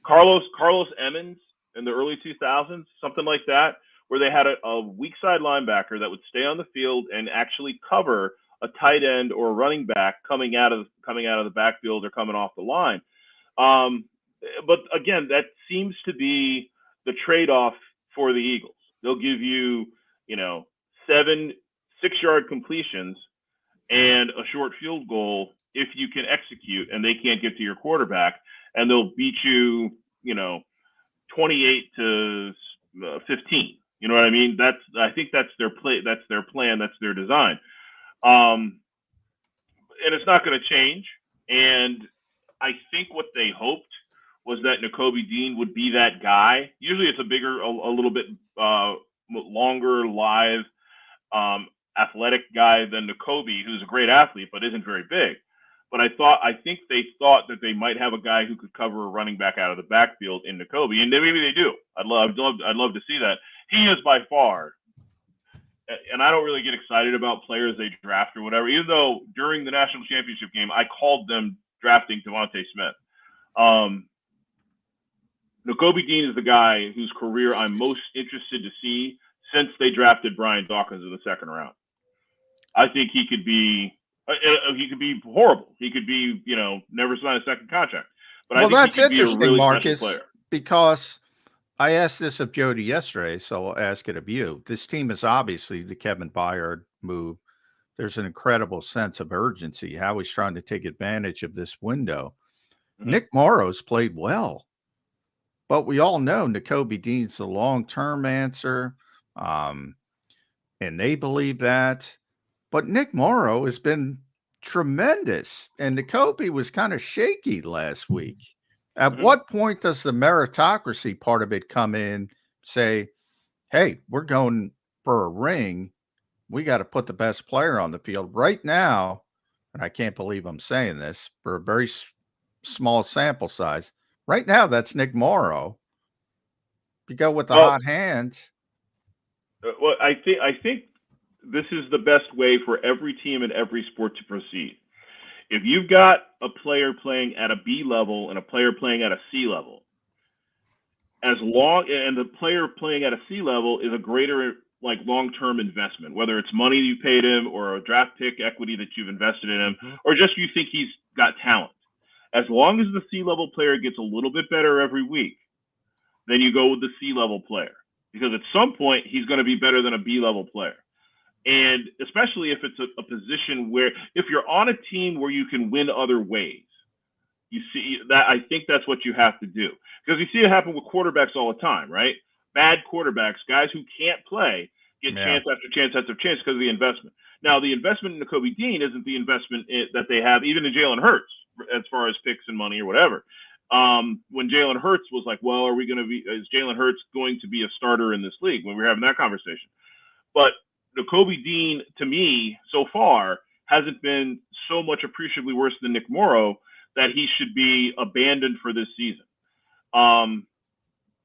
Carlos Emmons in the early 2000s, something like that, where they had a weak side linebacker that would stay on the field and actually cover a tight end or a running back coming out of the backfield or coming off the line. But again, that seems to be the trade-off for the Eagles. They'll give you, 7 6-yard completions and a short field goal if you can execute, and they can't get to your quarterback, and they'll beat you, 28 to 15. You know what I mean? I think that's their play. That's their plan. That's their design. And it's not going to change. And I think what they hoped was that Nakobe Dean would be that guy. Usually it's a little bit longer, live, athletic guy than Nakobe, who's a great athlete, but isn't very big. But I think they thought that they might have a guy who could cover a running back out of the backfield in Nakobe, and maybe they do. I'd love to see that. He is by far, and I don't really get excited about players they draft or whatever, even though during the national championship game, I called them drafting Devontae Smith. Nakobe Dean is the guy whose career I'm most interested to see since they drafted Brian Dawkins in the 2nd round. I think he could be horrible. He could be, never sign a second contract. But I think that's he could interesting, be a really Marcus, special player. Because I asked this of Jody yesterday, so I'll ask it of you. This team is obviously the Kevin Byard move. There's an incredible sense of urgency, how he's trying to take advantage of this window. Mm-hmm. Nick Morrow's played well, but we all know Nakobe Dean's the long-term answer, and they believe that. But Nick Morrow has been tremendous, and Nakobe was kind of shaky last week. At what point does the meritocracy part of it come in, say, hey, we're going for a ring. We got to put the best player on the field right now. And I can't believe I'm saying this for a very small sample size. Right now, that's Nick Morrow. You go with the Well, hot hands. Well, I think this is the best way for every team in every sport to proceed. If you've got a player playing at a B level and a player playing at a C level, and the player playing at a C level is a greater like long-term investment, whether it's money you paid him or a draft pick equity that you've invested in him, or just you think he's got talent. As long as the C level player gets a little bit better every week, then you go with the C level player, because at some point he's going to be better than a B level player. And especially if it's a position where, if you're on a team where you can win other ways, you see that, I think that's what you have to do. Because you see it happen with quarterbacks all the time, right? Bad quarterbacks, guys who can't play, get chance after chance after chance because of the investment. Now, the investment in Nakobe Dean isn't the investment that they have even in Jalen Hurts as far as picks and money or whatever. When Jalen Hurts was like, well, is Jalen Hurts going to be a starter in this league, when we were having that conversation? But Nakobe Dean, to me, so far, hasn't been so much appreciably worse than Nick Morrow that he should be abandoned for this season.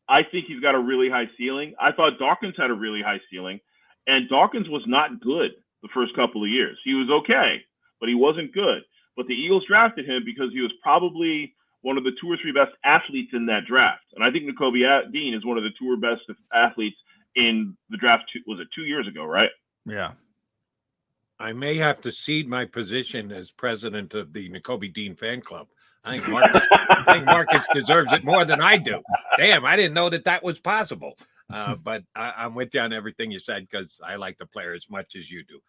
I think he's got a really high ceiling. I thought Dawkins had a really high ceiling, and Dawkins was not good the first couple of years. He was okay, but he wasn't good. But the Eagles drafted him because he was probably one of the 2 or 3 best athletes in that draft. And I think Nakobe Dean is one of the 2 or best athletes in the draft. Was it 2 years ago, right? Yeah. I may have to cede my position as president of the Nakobe Dean fan club. I think Marcus deserves it more than I do. Damn, I didn't know that was possible. But I'm with you on everything you said, because I like the player as much as you do.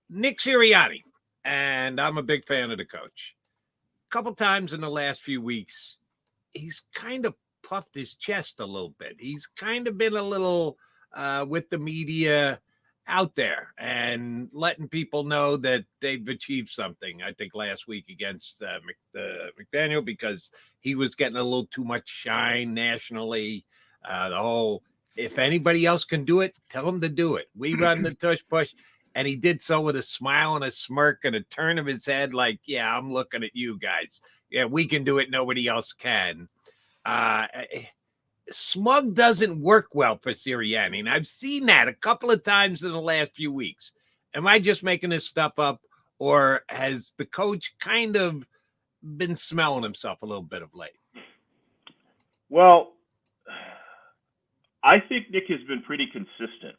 Nick Sirianni, and I'm a big fan of the coach. A couple times in the last few weeks, he's kind of puffed his chest a little bit. He's kind of been a little with the media out there and letting people know that they've achieved something. I think last week against McDaniel, because he was getting a little too much shine nationally. The whole, if anybody else can do it, tell them to do it. We run the tush push. And he did so with a smile and a smirk and a turn of his head like, yeah, I'm looking at you guys. Yeah, we can do it. Nobody else can. Smug doesn't work well for Sirianni, and I've seen that a couple of times in the last few weeks. Am I just making this stuff up, or has the coach kind of been smelling himself a little bit of late? Well, I think Nick has been pretty consistent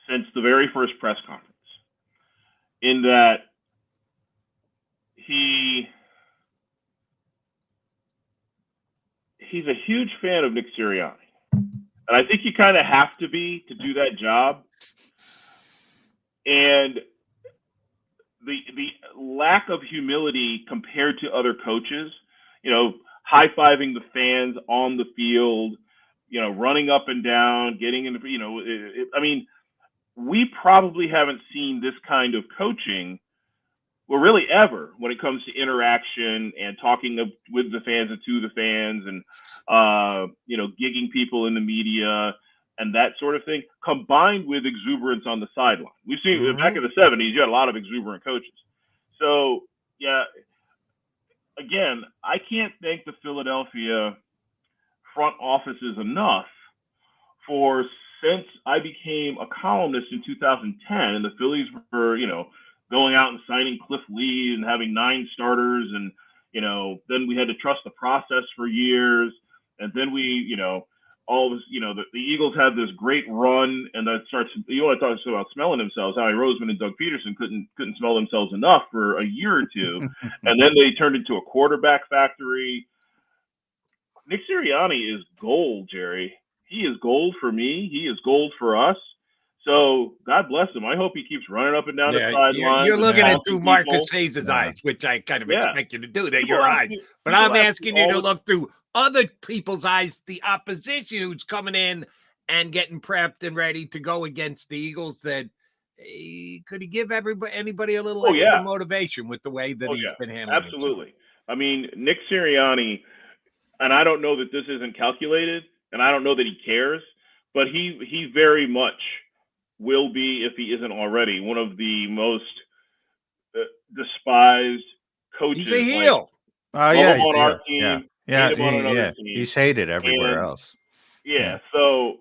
since the very first press conference, in that he's a huge fan of Nick Sirianni. And I think you kind of have to be to do that job. And the lack of humility compared to other coaches, high-fiving the fans on the field, running up and down, getting in the, we probably haven't seen this kind of coaching, well, really ever, when it comes to interaction and talking with the fans and to the fans and, gigging people in the media and that sort of thing, combined with exuberance on the sideline. We've seen back in the 70s, you had a lot of exuberant coaches. So, yeah, again, I can't thank the Philadelphia front offices enough for, since I became a columnist in 2010, and the Phillies were, going out and signing Cliff Lee and having 9 starters, and, then we had to trust the process for years. And then we, all of us, the Eagles had this great run, and that starts, you want to talk about smelling themselves. Howie Roseman and Doug Peterson couldn't smell themselves enough for a year or two. And then they turned into a quarterback factory. Nick Sirianni is gold, Jerry. He is gold for me. He is gold for us. So God bless him. I hope he keeps running up and down the sideline. You're looking at through Marcus Hayes' eyes, which I kind of expect you to do. They're your eyes. But I'm asking you to look through other people's eyes, the opposition who's coming in and getting prepped and ready to go against the Eagles. That could he give anybody a little extra motivation with the way that he's been handling it? Absolutely. I mean, Nick Sirianni, and I don't know that this isn't calculated, and I don't know that he cares, but he very much will be, if he isn't already, one of the most despised coaches. He's a heel. On our team. Yeah. He's hated everywhere else. Yeah, so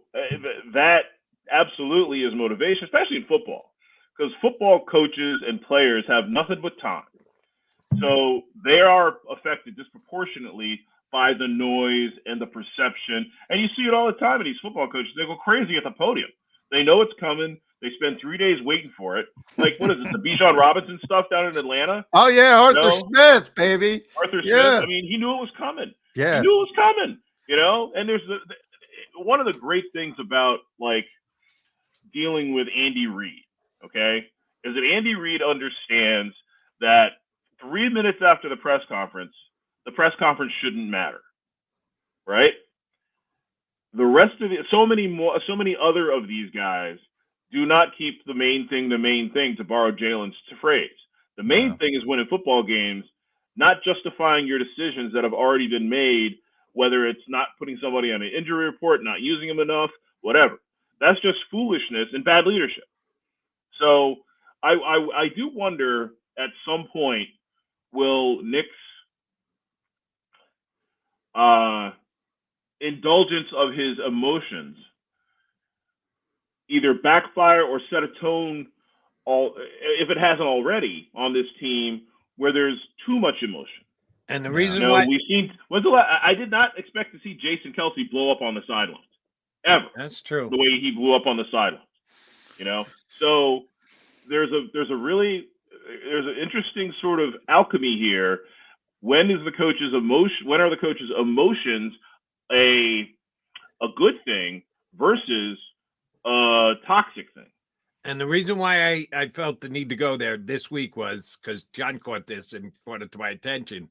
that absolutely is motivation, especially in football, because football coaches and players have nothing but time. So they are affected disproportionately by the noise and the perception. And you see it all the time in these football coaches. They go crazy at the podium. They know it's coming. They spend 3 days waiting for it. Like, what is it, the Bijan Robinson stuff down in Atlanta? Oh, yeah, Arthur Smith, baby. Arthur Yeah. Smith. I mean, he knew it was coming. Yeah. He knew it was coming, you know? And there's one of the great things about, like, dealing with Andy Reid, okay, is that Andy Reid understands that 3 minutes after the press conference shouldn't matter, right? The rest of it, so many other of these guys do not keep the main thing, to borrow Jalen's phrase. The main thing is winning football games, not justifying your decisions that have already been made, whether it's not putting somebody on an injury report, not using them enough, whatever. That's just foolishness and bad leadership. So I do wonder at some point, will Nick's indulgence of his emotions either backfire or set a tone, if it hasn't already, on this team where there's too much emotion. And the reason why we've seen, I did not expect to see Jason Kelce blow up on the sidelines ever. That's true. The way he blew up on the sidelines, you know. So there's an interesting sort of alchemy here. When are the coach's emotions a good thing versus a toxic thing? And the reason why I felt the need to go there this week was because John caught this and brought it to my attention.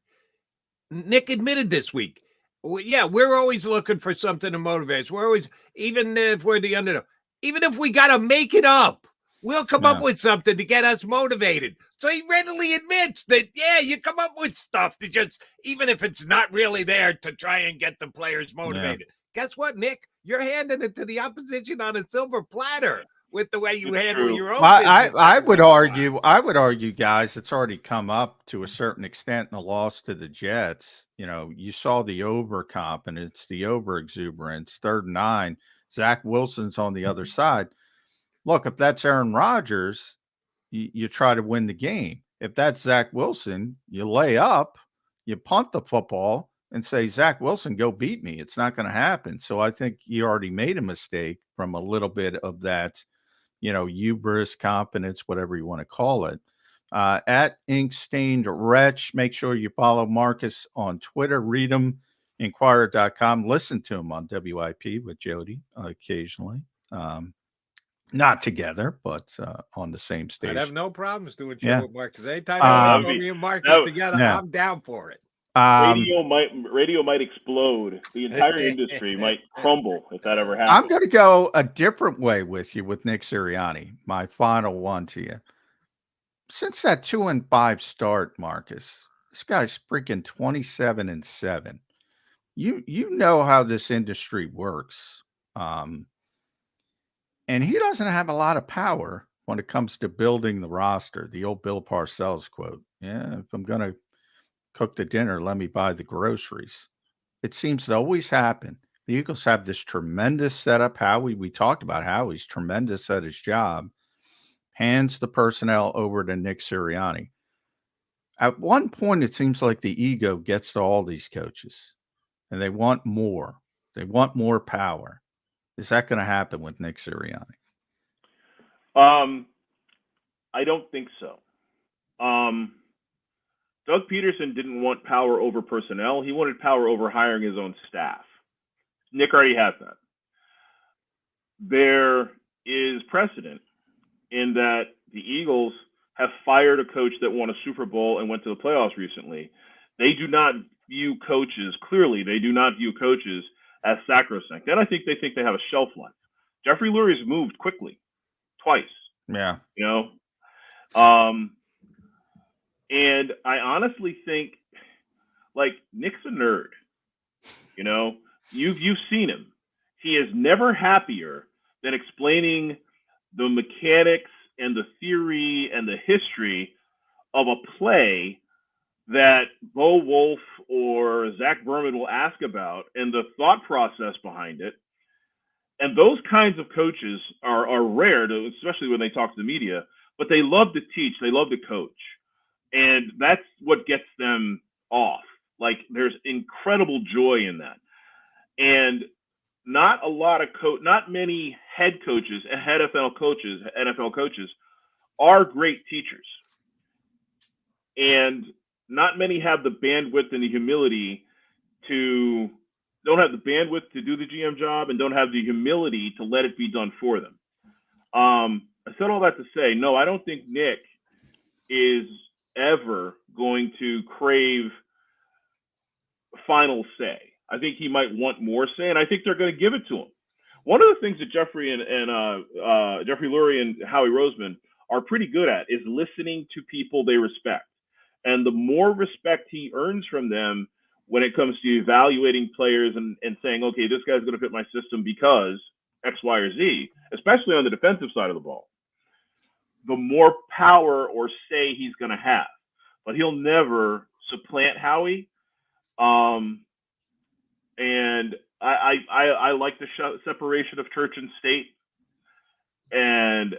Nick admitted this week, we're always looking for something to motivate us. We're always, even if we're the underdog, even if we got to make it up, we'll come up with something to get us motivated. So he readily admits that, you come up with stuff to just, even if it's not really there, to try and get the players motivated. Guess what, Nick? You're handing it to the opposition on a silver platter with the way you handle your own business. I would argue, guys, it's already come up to a certain extent in the loss to the Jets. You know, you saw the overconfidence, the over exuberance, 3rd and 9. Zach Wilson's on the other side. Look, if that's Aaron Rodgers, you try to win the game. If that's Zach Wilson, you lay up, you punt the football, and say, Zach Wilson, go beat me. It's not going to happen. So I think you already made a mistake from a little bit of that, hubris, confidence, whatever you want to call it. At Inkstained Wretch, make sure you follow Marcus on Twitter. Read him, Inquirer.com. Listen to him on WIP with Jody occasionally. Not together, but on the same stage. I'd have no problems doing show with Marcus. Anytime me and Marcus together, I'm down for it. Radio might explode. The entire industry might crumble if that ever happens. I'm going to go a different way with you with Nick Sirianni. My final one to you. Since that 2-5 start, Marcus, this guy's freaking 27-7. You know how this industry works. And he doesn't have a lot of power when it comes to building the roster. The old Bill Parcells quote. Yeah, if I'm going to cook the dinner, let me buy the groceries. It seems to always happen. The Eagles have this tremendous setup. We talked about Howie's tremendous at his job. Hands the personnel over to Nick Sirianni. At one point, it seems like the ego gets to all these coaches, and they want more. They want more power. Is that going to happen with Nick Sirianni? I don't think so. Doug Peterson didn't want power over personnel. He wanted power over hiring his own staff. Nick already has that. There is precedent in that the Eagles have fired a coach that won a Super Bowl and went to the playoffs recently. They do not view coaches, as sacrosanct. Then I think they have a shelf life. Jeffrey Lurie's moved quickly, twice. Yeah. And I honestly think, like, Nick's a nerd. You've seen him. He is never happier than explaining the mechanics and the theory and the history of a play that Bo Wolf or Zach Berman will ask about and the thought process behind it. And those kinds of coaches are rare, especially when they talk to the media, but they love to teach. They love to coach. And that's what gets them off. Like, there's incredible joy in that. And not many head coaches, NFL coaches are great teachers. And not many have the bandwidth and the humility don't have the bandwidth to do the GM job and don't have the humility to let it be done for them. I said all that to say, no, I don't think Nick is ever going to crave final say. I think he might want more say, and I think they're going to give it to him. One of the things that Jeffrey Lurie and Howie Roseman are pretty good at is listening to people they respect. And the more respect he earns from them when it comes to evaluating players and saying, okay, this guy's going to fit my system because X, Y, or Z, especially on the defensive side of the ball, the more power or say he's going to have. But he'll never supplant Howie. And I like the separation of church and state. And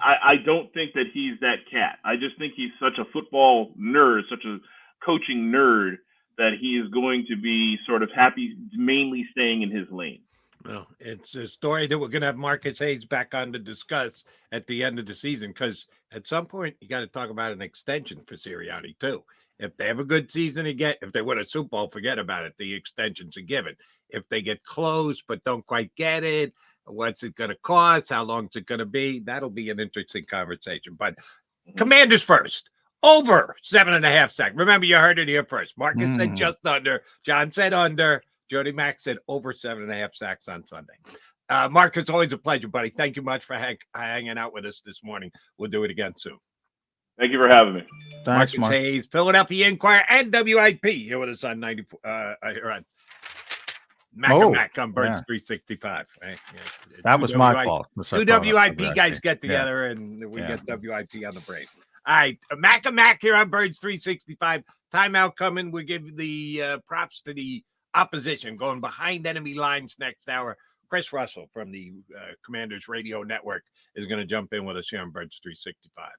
I don't think that he's that cat. I just think he's such a football nerd, such a coaching nerd, that he is going to be sort of happy mainly staying in his lane. Well, it's a story that we're going to have Marcus Hayes back on to discuss at the end of the season, because at some point you got to talk about an extension for Sirianni too. If they have a good season again, if they win a Super Bowl, forget about it. The extension's a given. If they get close but don't quite get it, what's it going to cost? How long is it going to be? That'll be an interesting conversation. But Commanders first. Over 7.5 sacks. Remember, you heard it here first. Marcus said just under. John said under. Jody Mack said over 7.5 sacks on Sunday. Marcus, always a pleasure, buddy. Thank you much for hanging out with us this morning. We'll do it again soon. Thank you for having me. Thanks, Marcus Hayes, Philadelphia Inquirer, and WIP here with us on 94. Here on Mac on Birds 365. Right? Yeah. That was my fault. Two WIP guys get together and we get WIP on the break. All right, Mac here on Birds 365. Timeout coming. We give the props to the opposition going behind enemy lines next hour. Chris Russell from the Commanders Radio Network is going to jump in with us here on Birds 365.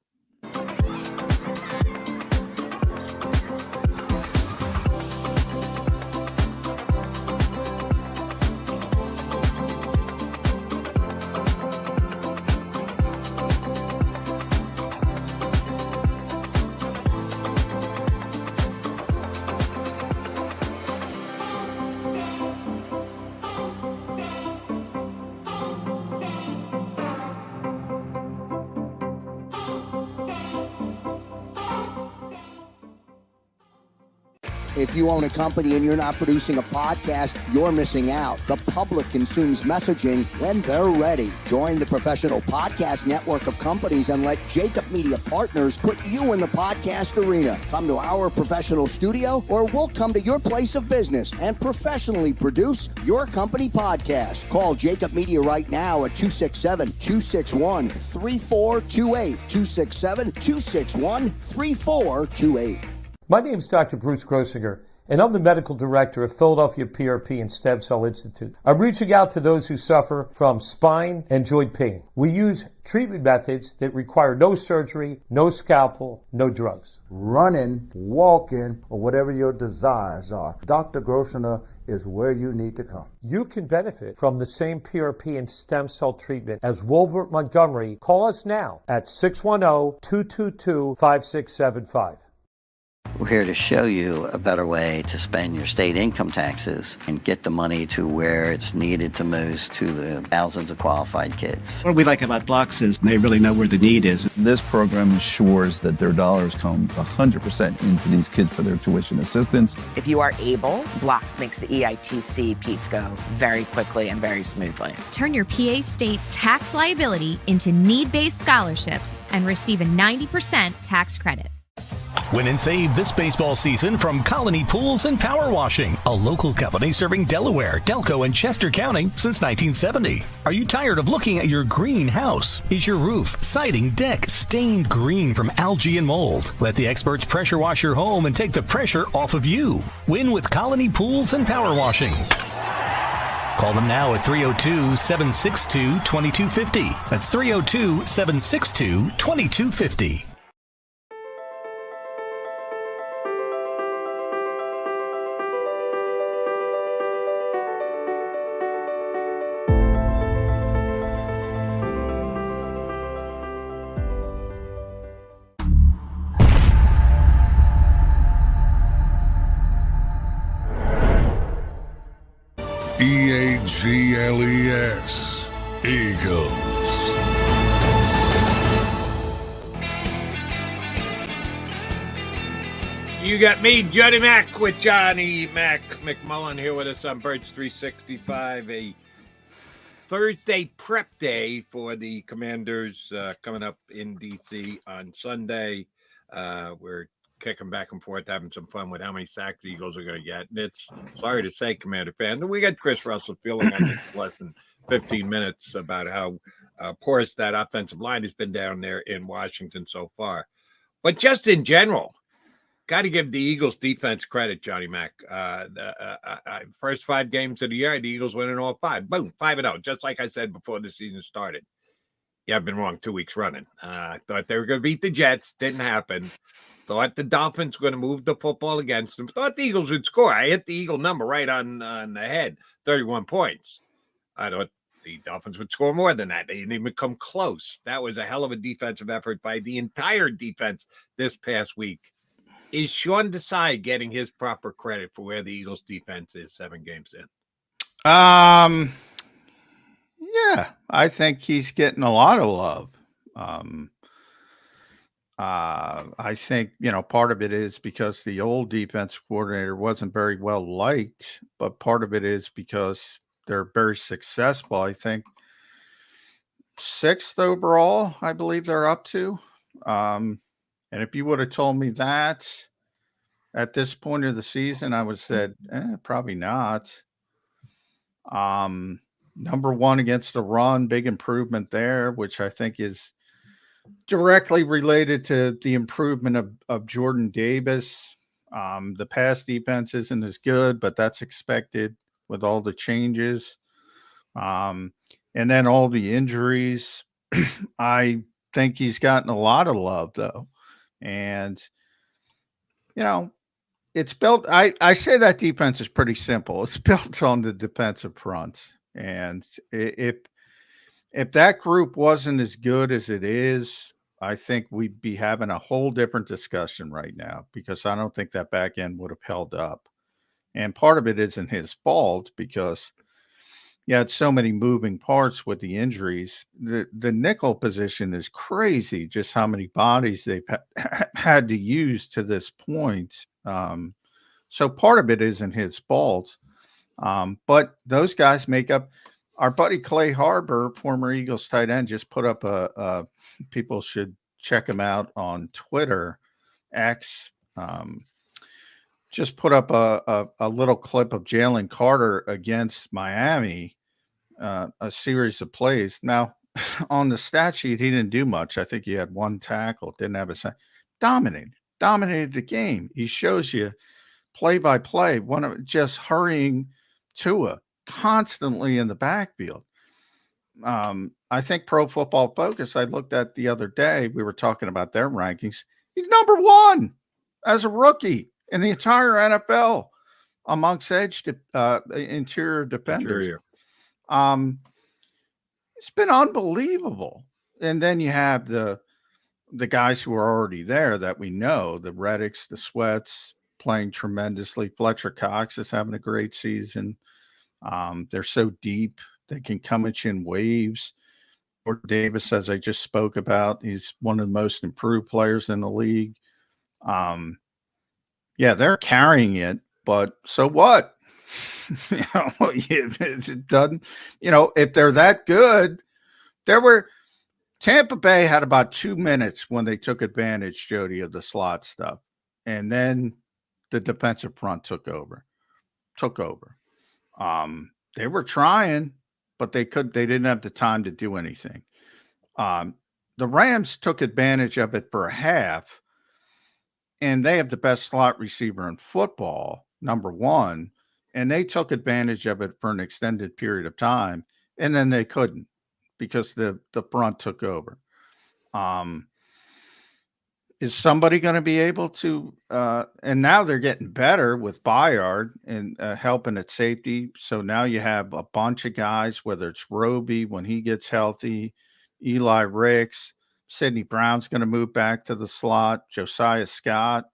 If you own a company and you're not producing a podcast, you're missing out. The public consumes messaging when they're ready. Join the professional podcast network of companies and let JAKIB Media Partners put you in the podcast arena. Come to our professional studio, or we'll come to your place of business and professionally produce your company podcast. Call JAKIB Media right now at 267-261-3428. 267-261-3428. My name is Dr. Bruce Grossinger, and I'm the medical director of Philadelphia PRP and Stem Cell Institute. I'm reaching out to those who suffer from spine and joint pain. We use treatment methods that require no surgery, no scalpel, no drugs. Running, walking, or whatever your desires are, Dr. Grossinger is where you need to come. You can benefit from the same PRP and stem cell treatment as Wilbert Montgomery. Call us now at 610-222-5675. We're here to show you a better way to spend your state income taxes and get the money to where it's needed to most to the thousands of qualified kids. What we like about Blocks is they really know where the need is. This program ensures that their dollars come 100% into these kids for their tuition assistance. If you are able, Blocks makes the EITC piece go very quickly and very smoothly. Turn your PA state tax liability into need-based scholarships and receive a 90% tax credit. Win and save this baseball season from Colony Pools and Power Washing, a local company serving Delaware, Delco, and Chester County since 1970. Are you tired of looking at your green house? Is your roof, siding, deck stained green from algae and mold? Let the experts pressure wash your home and take the pressure off of you. Win with Colony Pools and Power Washing. Call them now at 302-762-2250. That's 302-762-2250. EAGLES, Eagles. You got me, Johnny Mac, with Johnny Mac McMullen here with us on Birds 365, a Thursday prep day for the Commanders coming up in D.C. on Sunday. We're kicking back and forth, having some fun with how many sacks the Eagles are going to get. And it's sorry to say, Commander fan, we got Chris Russell feeling, I think, less than 15 minutes about how porous that offensive line has been down there in Washington so far. But just in general, got to give the Eagles defense credit, Johnny Mac. First 5 games of the year, the Eagles winning all 5. Boom, 5-0, just like I said before the season started. Yeah, I've been wrong 2 weeks running. Thought they were going to beat the Jets. Didn't happen. Thought the Dolphins were going to move the football against them. Thought the Eagles would score. I hit the Eagle number right on the head, 31 points. I thought the Dolphins would score more than that. They didn't even come close. That was a hell of a defensive effort by the entire defense this past week. Is Sean Desai getting his proper credit for where the Eagles defense is 7 games in? Yeah, I think he's getting a lot of love. I think, part of it is because the old defense coordinator wasn't very well liked, but part of it is because they're very successful. I think 6th overall, I believe they're up to. And if you would have told me that at this point of the season, I would have said, probably not. Number 1 against the run, big improvement there, which I think is directly related to the improvement of Jordan Davis. The pass defense isn't as good, but that's expected with all the changes. And then all the injuries. I think he's gotten a lot of love, though. And, it's built. I say that defense is pretty simple. It's built on the defensive front. And if that group wasn't as good as it is, I think we'd be having a whole different discussion right now, because I don't think that back end would have held up. And part of it isn't his fault, because you had so many moving parts with the injuries. The nickel position is crazy, just how many bodies they've had to use to this point. So part of it isn't his fault. But those guys make up. Our buddy Clay Harbor, former Eagles tight end, just put up people should check him out on Twitter, X. Just put up a little clip of Jalen Carter against Miami, a series of plays. Now, on the stat sheet, he didn't do much. I think he had 1 tackle, didn't have a sack. Dominated the game. He shows you play by play, just hurrying Tua constantly in the backfield. I think Pro Football Focus, I looked at the other day, we were talking about their rankings. He's number 1 as a rookie in the entire NFL amongst interior defenders. It's been unbelievable. And then you have the guys who are already there that we know, the Reddicks, the Sweats, playing tremendously. Fletcher Cox is having a great season. They're so deep. They can come at you in waves. Jordan Davis, as I just spoke about, he's one of the most improved players in the league. Yeah, they're carrying it, but so what? It doesn't, if they're that good, Tampa Bay had about 2 minutes when they took advantage, Jody, of the slot stuff. And then the defensive front took over. They were trying, but they didn't have the time to do anything. The Rams took advantage of it for a half, and they have the best slot receiver in football, number 1. and they took advantage of it for an extended period of time, and then they couldn't because the front took over. Is somebody going to be able to? And now they're getting better with Byard and helping at safety. So now you have a bunch of guys, whether it's Roby when he gets healthy, Eli Ricks, Sidney Brown's going to move back to the slot, Josiah Scott.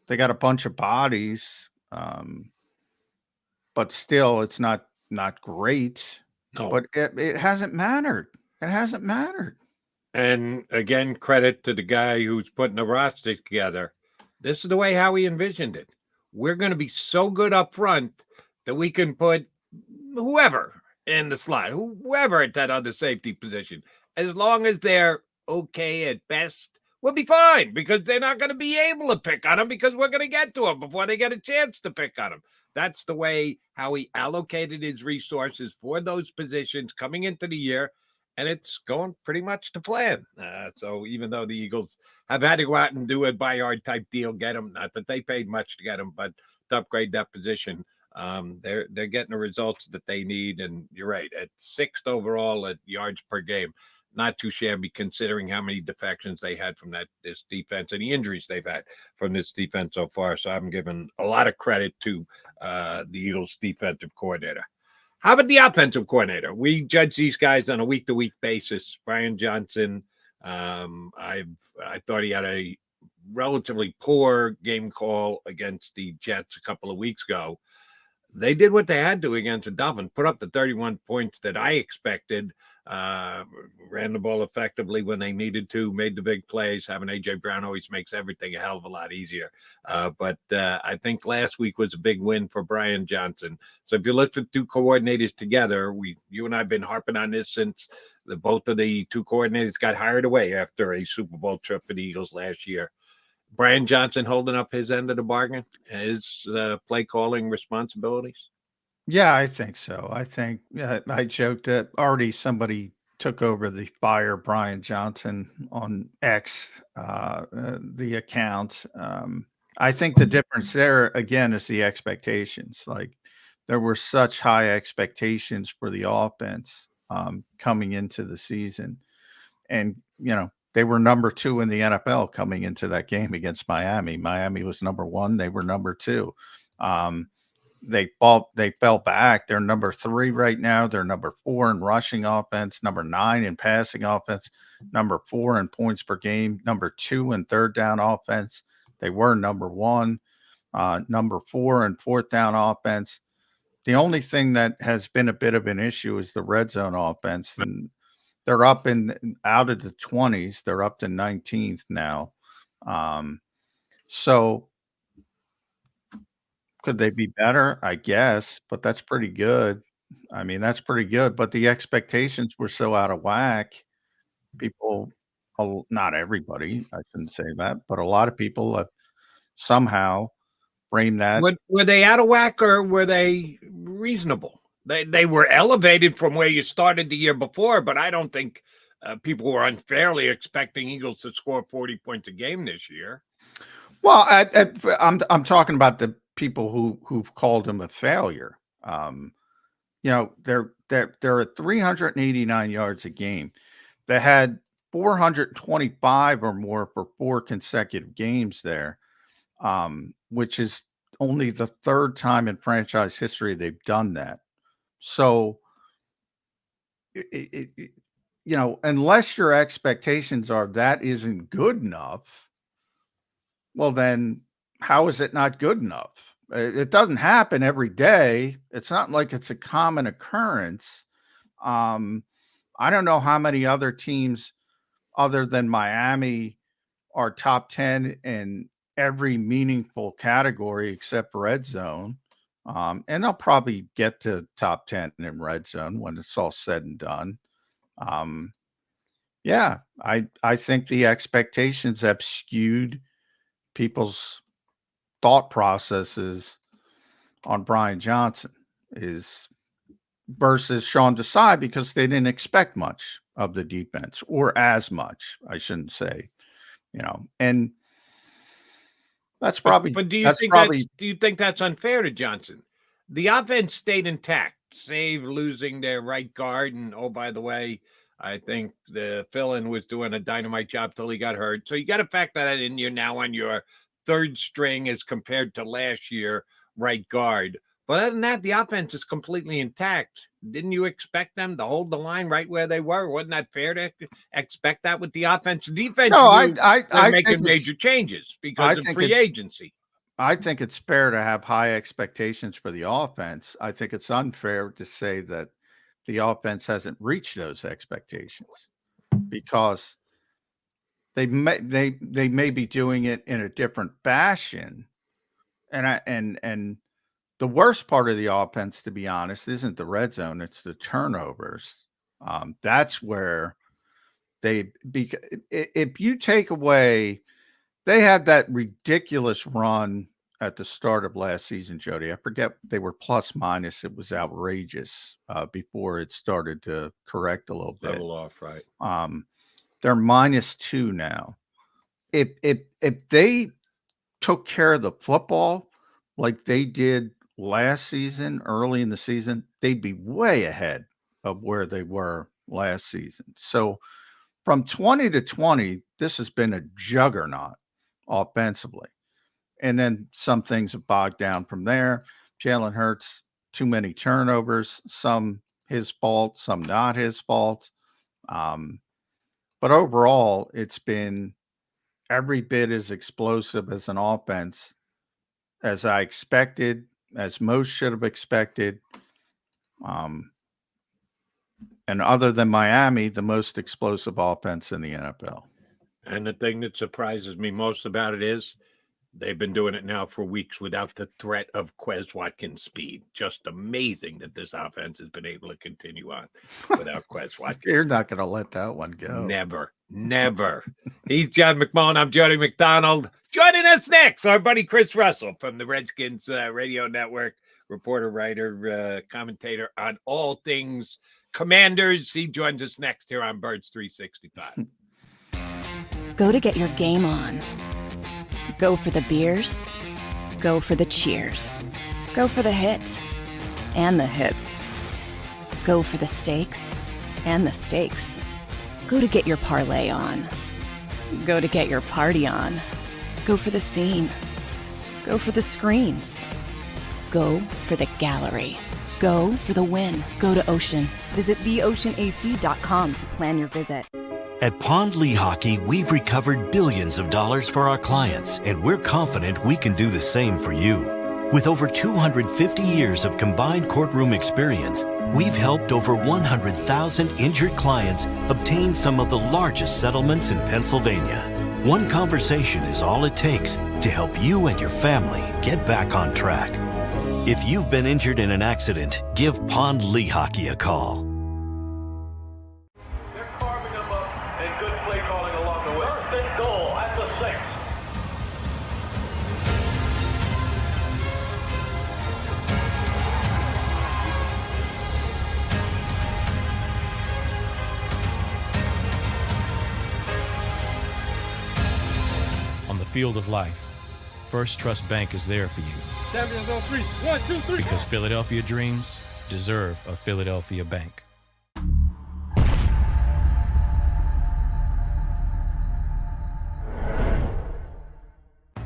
They got a bunch of bodies, but still, it's not great. No. But it hasn't mattered. It hasn't mattered. And again, credit to the guy who's putting the roster together. This is the way how he envisioned it. We're going to be so good up front that we can put whoever in the slot, whoever at that other safety position, as long as they're okay at best, we'll be fine, because they're not going to be able to pick on them because we're going to get to them before they get a chance to pick on them. That's the way how he allocated his resources for those positions coming into the year. And it's going pretty much to plan. So even though the Eagles have had to go out and do a Byard type deal, get them, not that they paid much to get them, but to upgrade that position, they're getting the results that they need. And you're right, at 6th overall at yards per game, not too shabby considering how many defections they had from this defense and the injuries they've had from this defense so far. So I'm giving a lot of credit to the Eagles defensive coordinator. How about the offensive coordinator? We judge these guys on a week-to-week basis. Brian Johnson, I thought he had a relatively poor game call against the Jets a couple of weeks ago. They did what they had to against the Dolphins, put up the 31 points that I expected, ran the ball effectively when they needed to, made the big plays. Having A.J. Brown always makes everything a hell of a lot easier. But I think last week was a big win for Brian Johnson. So if you look at two coordinators together, you and I have been harping on this since both of the two coordinators got hired away after a Super Bowl trip for the Eagles last year. Brian Johnson holding up his end of the bargain, his play calling responsibilities? Yeah, I think so. I think I joked that already somebody took over the fire Brian Johnson on X, the account. I think the difference there, again, is the expectations. Like there were such high expectations for the offense coming into the season. And, they were number 2 in the NFL coming into that game against Miami. Miami was number 1. They were number 2. They fell back. They're number 3 right now. They're number 4 in rushing offense, number 9 in passing offense, number 4 in points per game, number 2 in third down offense. They were number 1, number 4 in fourth down offense. The only thing that has been a bit of an issue is the red zone offense, and they're up out of the 20s. They're up to 19th now. So could they be better? I guess, but that's pretty good. I mean, that's pretty good. But the expectations were so out of whack. People, not everybody, I shouldn't say that, but a lot of people have somehow framed that. Were they out of whack or were they reasonable? They were elevated from where you started the year before, but I don't think people were unfairly expecting Eagles to score 40 points a game this year. Well, I'm talking about the people who've called him a failure. They're at 389 yards a game. They had 425 or more for 4 consecutive games there, which is only the 3rd time in franchise history they've done that. So, unless your expectations are that isn't good enough, well, then how is it not good enough? It doesn't happen every day. It's not like it's a common occurrence. I don't know how many other teams other than Miami are top 10 in every meaningful category except red zone. And they'll probably get to top 10 in red zone when it's all said and done. I think the expectations have skewed people's thought processes on Brian Johnson versus Sean Desai, because they didn't expect much of the defense, or as much, I shouldn't say, and that's probably. But do you think that's unfair to Johnson? the offense stayed intact, save losing their right guard. And oh, by the way, I think the fill-in was doing a dynamite job till he got hurt. So you got to factor that in. You're now on your third string as compared to last year, right guard. But other than that, the offense is completely intact. Didn't you expect them to hold the line right where they were? Wasn't that fair to expect that with the offense? Defense, No, they're making major changes because of free agency. I think it's fair to have high expectations for the offense. I think it's unfair to say that the offense hasn't reached those expectations because they may be doing it in a different fashion. And the worst part of the offense, to be honest, isn't the red zone. It's the turnovers. That's where if you take away, they had that ridiculous run at the start of last season, Jody. I forget, they were plus minus. It was outrageous before it started to correct a little bit. Level off, right? They're -2 now. If they took care of the football like they did last season, early in the season, they'd be way ahead of where they were last season. So from 20 to 20, this has been a juggernaut offensively. And then some things have bogged down from there. Jalen Hurts, too many turnovers, some his fault, some not his fault. But overall, it's been every bit as explosive as an offense as I expected, as most should have expected. And other than Miami, the most explosive offense in the NFL. And the thing that surprises me most about it is they've been doing it now for weeks without the threat of Quez Watkins' speed. Just amazing that this offense has been able to continue on without Quez Watkins. You're not going to let that one go. Never. He's John McMullen. I'm Jody McDonald. Joining us next, our buddy Chris Russell from the Redskins Radio Network, reporter, writer, commentator on all things Commanders. He joins us next here on Birds 365. Go to get your game on. Go for the beers. Go for the cheers. Go for the hit and the hits. Go for the stakes and the stakes. Go to get your parlay on. Go to get your party on. Go for the scene. Go for the screens. Go for the gallery. Go for the win. Go to Ocean. Visit theoceanac.com to plan your visit. At Pond Lehocky, we've recovered billions of dollars for our clients, and we're confident we can do the same for you. With over 250 years of combined courtroom experience, we've helped over 100,000 injured clients obtain some of the largest settlements in Pennsylvania. One conversation is all it takes to help you and your family get back on track. If you've been injured in an accident, give Pond Lehocky a call. They're carving them up and good play calling along the way. First and goal at the 6. On the field of life, First Trust Bank is there for you. Champions on 3. 1, 2, 3. Because Philadelphia dreams deserve a Philadelphia bank.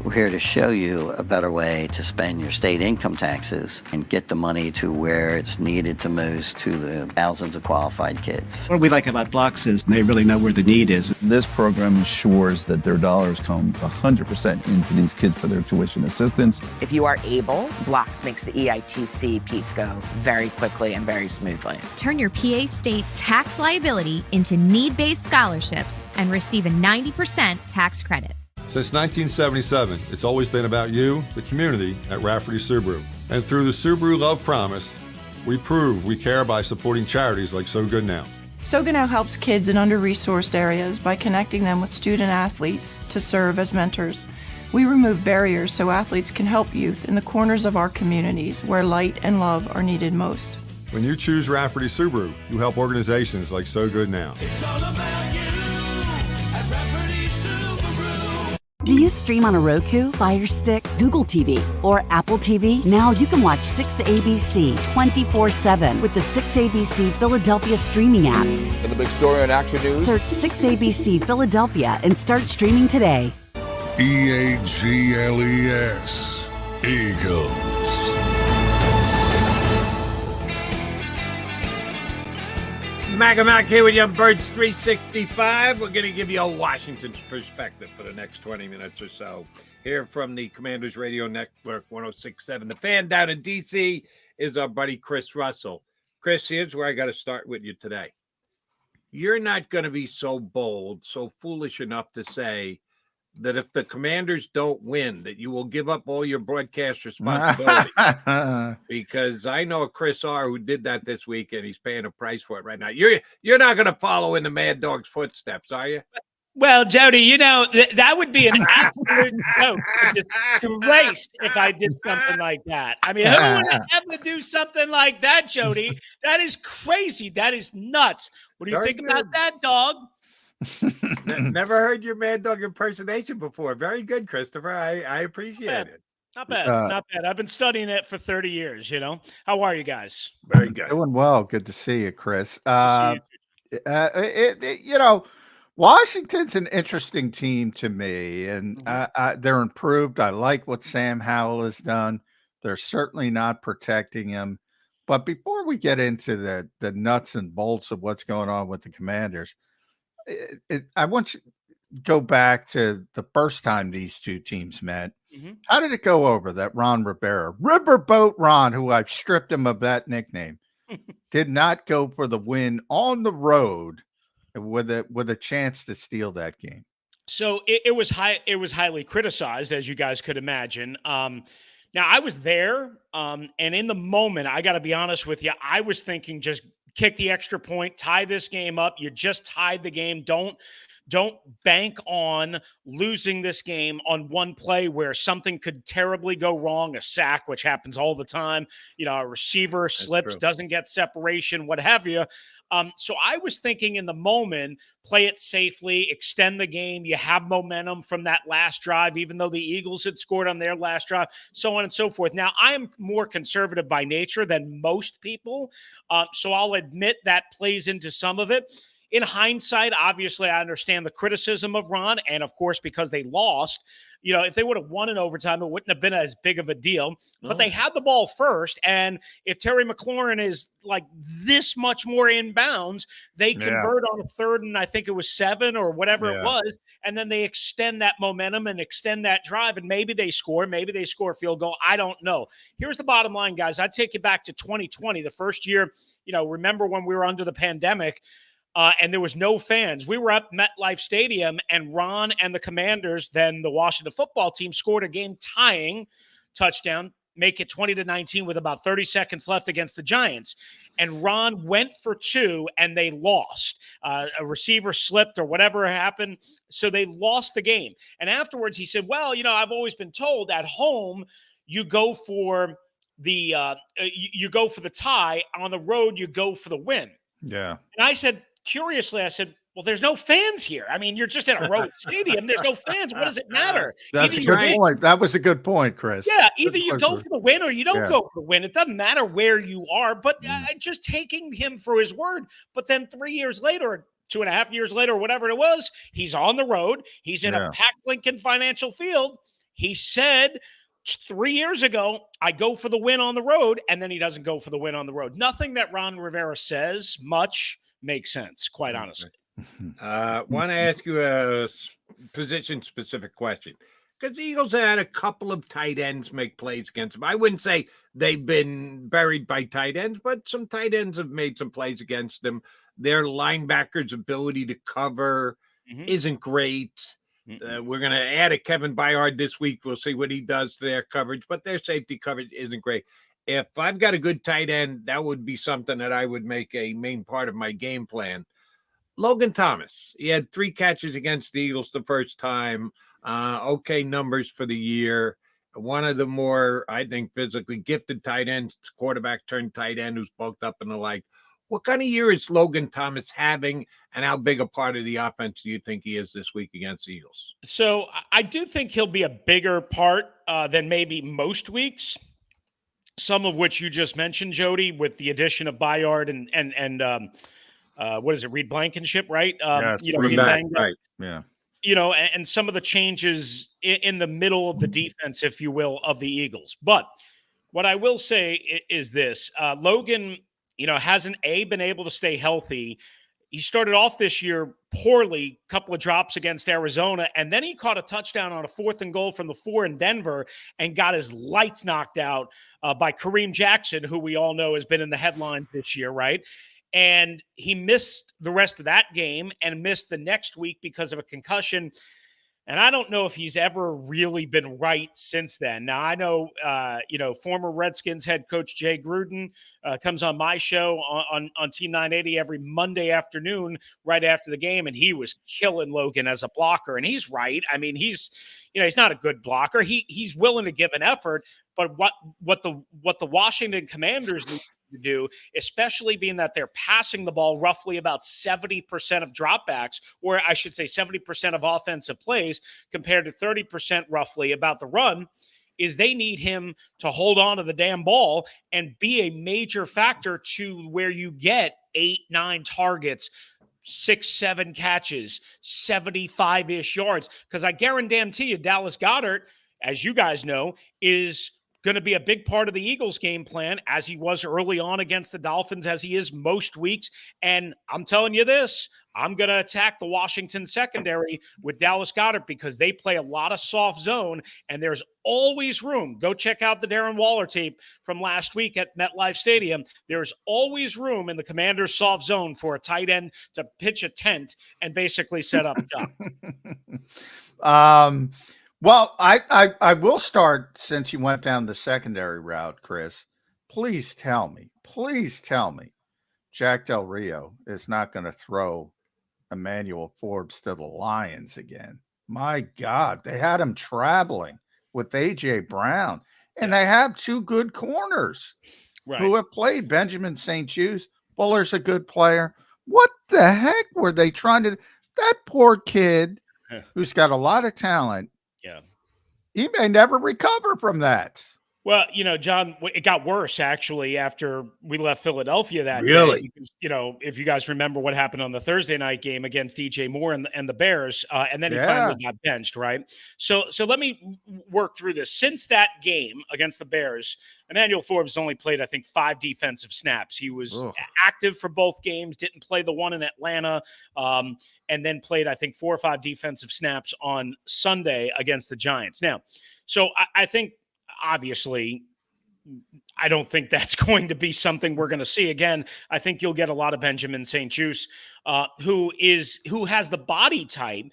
We're here to show you a better way to spend your state income taxes and get the money to where it's needed to most to the thousands of qualified kids. What we like about Blocks is they really know where the need is. This program ensures that their dollars come 100% into these kids for their tuition assistance. If you are able, Blocks makes the EITC piece go very quickly and very smoothly. Turn your PA state tax liability into need-based scholarships and receive a 90% tax credit. Since 1977, it's always been about you, the community, at Rafferty Subaru. And through the Subaru Love Promise, we prove we care by supporting charities like So Good Now. So Good Now helps kids in under-resourced areas by connecting them with student athletes to serve as mentors. We remove barriers so athletes can help youth in the corners of our communities where light and love are needed most. When you choose Rafferty Subaru, you help organizations like So Good Now. It's all about you at Rafferty Subaru. Do you stream on a Roku, Fire Stick, Google TV, or Apple TV? Now you can watch 6ABC 24/7 with the 6ABC Philadelphia streaming app. And the big story on Action News? Search 6ABC Philadelphia and start streaming today. EAGLES. Eagles. Mac here with you on Birds 365. We're going to give you a Washington's perspective for the next 20 minutes or so. Here from the Commanders Radio Network 106.7. The Fan down in D.C. is our buddy Chris Russell. Chris, here's where I got to start with you today. You're not going to be so bold, so foolish enough to say that if the Commanders don't win, that you will give up all your broadcast responsibility. Because I know a Chris R. who did that this week, and he's paying a price for it right now. You're not going to follow in the Mad Dog's footsteps, are you? Well, Jody, you know, that would be an absolute disgrace if I did something like that. I mean, who would ever do something like that, Jody? That is crazy. That is nuts. What do you think about that, dog? Never heard your Mad Dog impersonation before. Very good, Christopher. I appreciate it. Not bad. Not bad. I've been studying it for 30 years, you know. How are you guys? Very good. Doing well. Good to see you, Chris. You know, Washington's an interesting team to me, and they're improved. I like what Sam Howell has done. They're certainly not protecting him. But before we get into the nuts and bolts of what's going on with the Commanders, I want you to go back to the first time these two teams met. Mm-hmm. How did it go over that Ron Rivera, Riverboat Ron, who I've stripped him of that nickname, did not go for the win on the road with a chance to steal that game? So it was highly criticized, as you guys could imagine. Now I was there, and in the moment, I got to be honest with you, I was thinking just kick the extra point, tie this game up. You just tied the game. Don't bank on losing this game on one play where something could terribly go wrong, a sack, which happens all the time. You know, a receiver slips, doesn't get separation, what have you. So I was thinking in the moment, play it safely, extend the game. You have momentum from that last drive, even though the Eagles had scored on their last drive, so on and so forth. Now, I am more conservative by nature than most people, so I'll admit that plays into some of it. In hindsight, obviously, I understand the criticism of Ron, and of course, because they lost, you know, if they would have won in overtime, it wouldn't have been as big of a deal. But they had the ball first, and if Terry McLaurin is like this much more inbounds, they convert on a 3rd and I think it was 7 or whatever it was, and then they extend that momentum and extend that drive, and maybe they score a field goal. I don't know. Here's the bottom line, guys. I'd take you back to 2020, the first year. You know, remember when we were under the pandemic? And there was no fans. We were up MetLife Stadium, and Ron and the Commanders, then the Washington football team, scored a game-tying touchdown, make it 20-19 with about 30 seconds left against the Giants. And Ron went for 2, and they lost. A receiver slipped or whatever happened, so they lost the game. And afterwards, he said, well, you know, I've always been told at home you go for the tie. On the road, you go for the win. Yeah. And I said, curiously, I said, well, there's no fans here. I mean, you're just in a road stadium. There's no fans. What does it matter? That's a good point. That was a good point, Chris. Yeah, either you go for the win or you don't go for the win. It doesn't matter where you are, but just taking him for his word. But then 3 years later, 2.5 years later, whatever it was, he's on the road. He's in a packed Lincoln Financial Field. He said 3 years ago, I go for the win on the road, and then he doesn't go for the win on the road. Nothing that Ron Rivera says much makes sense, quite honestly. Want to ask you a position-specific question. Because the Eagles had a couple of tight ends make plays against them. I wouldn't say they've been buried by tight ends, but some tight ends have made some plays against them. Their linebackers' ability to cover isn't great. We're going to add a Kevin Byard this week. We'll see what he does to their coverage, but their safety coverage isn't great. If I've got a good tight end, that would be something that I would make a main part of my game plan. Logan Thomas, he had 3 catches against the Eagles the first time. Okay numbers for the year. One of the more, I think, physically gifted tight ends, quarterback turned tight end who's bulked up and the like. What kind of year is Logan Thomas having, and how big a part of the offense do you think he is this week against the Eagles? So I do think he'll be a bigger part than maybe most weeks. Some of which you just mentioned, Jody, with the addition of Byard and what is it, Reed Blankenship, right? Being banged up. Right. Yeah. And some of the changes in the middle of the defense, if you will, of the Eagles. But what I will say is this: Logan, hasn't been able to stay healthy. He started off this year poorly, couple of drops against Arizona, and then he caught a touchdown on a 4th and goal from the 4 in Denver and got his lights knocked out by Kareem Jackson, who we all know has been in the headlines this year, right? And he missed the rest of that game and missed the next week because of a concussion. And I don't know if he's ever really been right since then. Now, I know, former Redskins head coach Jay Gruden comes on my show on Team 980 every Monday afternoon right after the game, and he was killing Logan as a blocker. And he's right. I mean, he's not a good blocker. He's willing to give an effort, but what the Washington Commanders need to do, especially being that they're passing the ball roughly about 70% of dropbacks, or I should say 70% of offensive plays compared to 30% roughly about the run, is they need him to hold on to the damn ball and be a major factor to where you get 8-9 targets, 6-7 catches, 75-ish yards. Because I guarantee you, Dallas Goedert, as you guys know, is going to be a big part of the Eagles game plan, as he was early on against the Dolphins, as he is most weeks. And I'm telling you this, I'm going to attack the Washington secondary with Dallas Goedert because they play a lot of soft zone, and there's always room. Go check out the Darren Waller tape from last week at MetLife Stadium. There's always room in the Commanders' soft zone for a tight end to pitch a tent and basically set up shop. Well, I will start, since you went down the secondary route, Chris. Please tell me, Jack Del Rio is not going to throw Emmanuel Forbes to the Lions again. My God, they had him traveling with A.J. Brown, and they have two good corners who have played. Benjamin St-Juste, Fuller's a good player. What the heck were they trying to? That poor kid who's got a lot of talent. Yeah. He may never recover from that. Well, John, it got worse actually after we left Philadelphia that Really? day. Because, if you guys remember what happened on the Thursday night game against DJ Moore and the Bears, and then he finally got benched, right? So let me work through this. Since that game against the Bears, Emmanuel Forbes only played, I think, 5 defensive snaps. He was active for both games, didn't play the one in Atlanta, and then played, I think, 4 or 5 defensive snaps on Sunday against the Giants. Now, so I think, obviously, I don't think that's going to be something we're going to see again. I think you'll get a lot of Benjamin St-Juste, who has the body type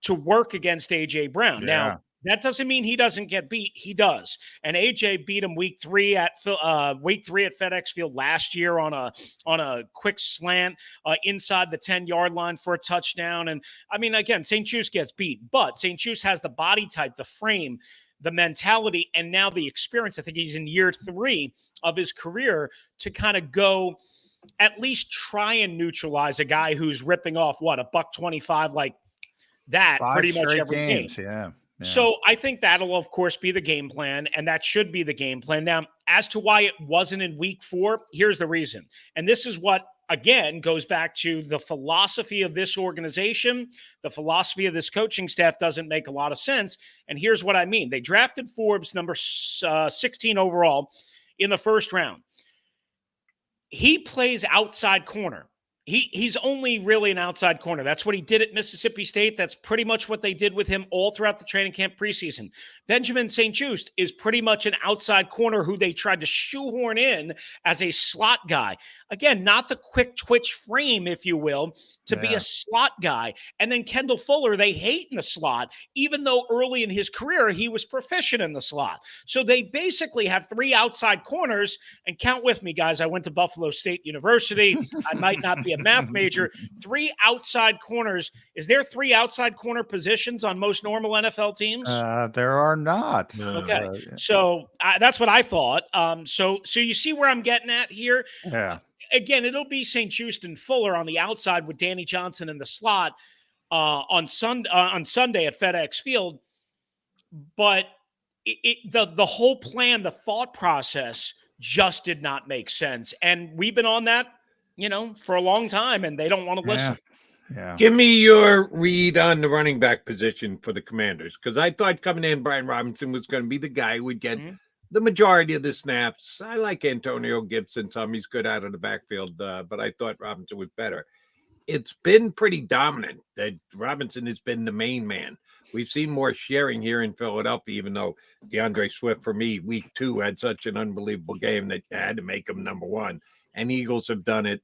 to work against A.J. Brown. Yeah. Now, that doesn't mean he doesn't get beat. He does. And A.J. beat him week 3 at FedEx Field last year on a quick slant inside the 10-yard line for a touchdown. And, I mean, again, St-Juste gets beat. But St-Juste has the body type, the frame, the mentality, and now the experience. I think he's in year 3 of his career to kind of go at least try and neutralize a guy who's ripping off $125 like that 5 pretty much every games. game. Yeah. So I think that'll, of course, be the game plan, and that should be the game plan. Now, as to why it wasn't in week 4, here's the reason. And this is what, again, goes back to the philosophy of this organization. The philosophy of this coaching staff doesn't make a lot of sense. And here's what I mean. They drafted Forbes, number 16 overall, in the first round. He plays outside corner. He's only really an outside corner. That's what he did at Mississippi State. That's pretty much what they did with him all throughout the training camp preseason. Benjamin St-Juste is pretty much an outside corner who they tried to shoehorn in as a slot guy. Again, not the quick twitch frame, if you will, to be a slot guy. And then Kendall Fuller, they hate in the slot, even though early in his career, he was proficient in the slot. So they basically have 3 outside corners. And count with me, guys. I went to Buffalo State University. I might not be a math major. 3 outside corners. Is there 3 outside corner positions on most normal NFL teams? There are not. Okay. So that's what I thought. So you see where I'm getting at here? Yeah. again, it'll be St. Just and Fuller on the outside with Danny Johnson in the slot on Sunday at FedEx Field. But the whole plan, the thought process just did not make sense. And we've been on that, for a long time, and they don't want to listen. Yeah. Give me your read on the running back position for the Commanders, because I thought coming in, Brian Robinson was going to be the guy who would get the majority of the snaps. I like Antonio Gibson some. He's good out of the backfield, but I thought Robinson was better. It's been pretty dominant that Robinson has been the main man. We've seen more sharing here in Philadelphia, even though DeAndre Swift, for me, week 2 had such an unbelievable game that you had to make him number 1. And Eagles have done it,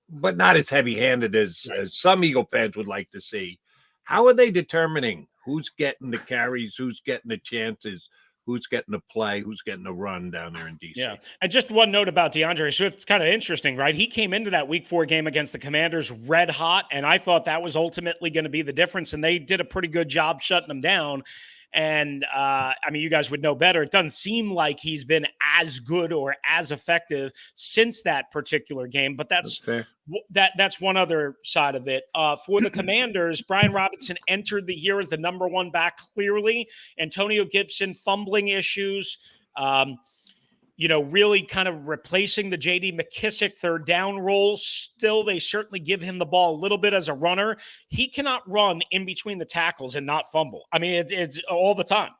but not as heavy-handed as some Eagle fans would like to see. How are they determining who's getting the carries, who's getting the chances, who's getting the play, who's getting the run down there in D.C.? Yeah, and just one note about DeAndre Swift. It's kind of interesting, right? He came into that Week 4 game against the Commanders red hot, and I thought that was ultimately going to be the difference, and they did a pretty good job shutting him down. And, you guys would know better. It doesn't seem like he's been as good or as effective since that particular game, but that's one other side of it. For the Commanders, Brian Robinson entered the year as the number 1 back clearly. Antonio Gibson, fumbling issues, really kind of replacing the J.D. McKissick third down role. Still, they certainly give him the ball a little bit as a runner. He cannot run in between the tackles and not fumble. It's all the time.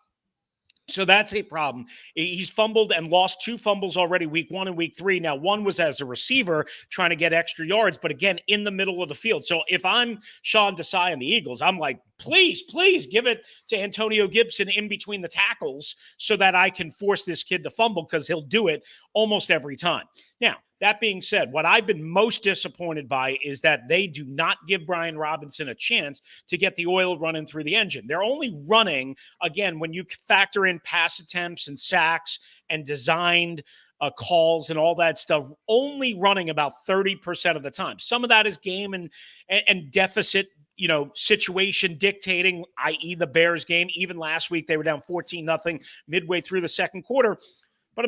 So that's a problem. He's fumbled and lost 2 fumbles already, week 1 and week 3. Now, one was as a receiver trying to get extra yards, but again, in the middle of the field. So if I'm Sean Desai and the Eagles, I'm like, please give it to Antonio Gibson in between the tackles so that I can force this kid to fumble, because he'll do it almost every time. Now, that being said, what I've been most disappointed by is that they do not give Brian Robinson a chance to get the oil running through the engine. They're only running, again, when you factor in pass attempts and sacks and designed calls and all that stuff, only running about 30% of the time. Some of that is game and deficit, situation dictating, i.e. the Bears game. Even last week, they were down 14-0 midway through the second quarter. But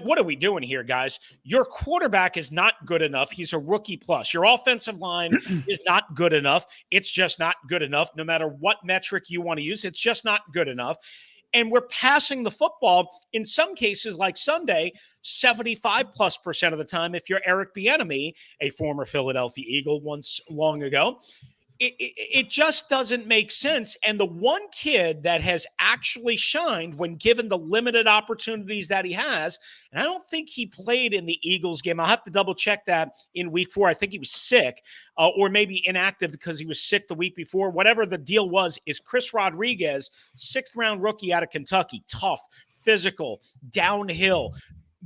what are we doing here, guys? Your quarterback is not good enough. He's a rookie plus. Your offensive line is not good enough. It's just not good enough. No matter what metric you want to use, it's just not good enough. And we're passing the football, in some cases, like Sunday, 75+% of the time if you're Eric Bieniemy, a former Philadelphia Eagle once long ago. It just doesn't make sense. And the one kid that has actually shined when given the limited opportunities that he has, and I don't think he played in the Eagles game. I'll have to double check that in week 4. I think he was sick or maybe inactive because he was sick the week before. Whatever the deal was, is Chris Rodriguez, 6th-round rookie out of Kentucky, tough, physical, downhill,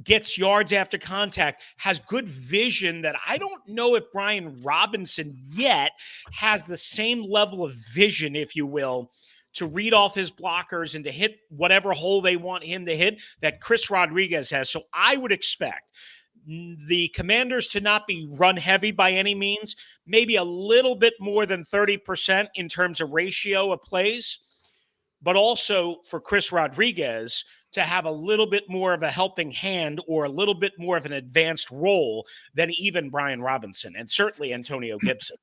gets yards after contact, has good vision that I don't know if Brian Robinson yet has the same level of vision, if you will, to read off his blockers and to hit whatever hole they want him to hit that Chris Rodriguez has. So I would expect the Commanders to not be run heavy by any means, maybe a little bit more than 30% in terms of ratio of plays, but also for Chris Rodriguez to have a little bit more of a helping hand or a little bit more of an advanced role than even Brian Robinson and certainly Antonio Gibson.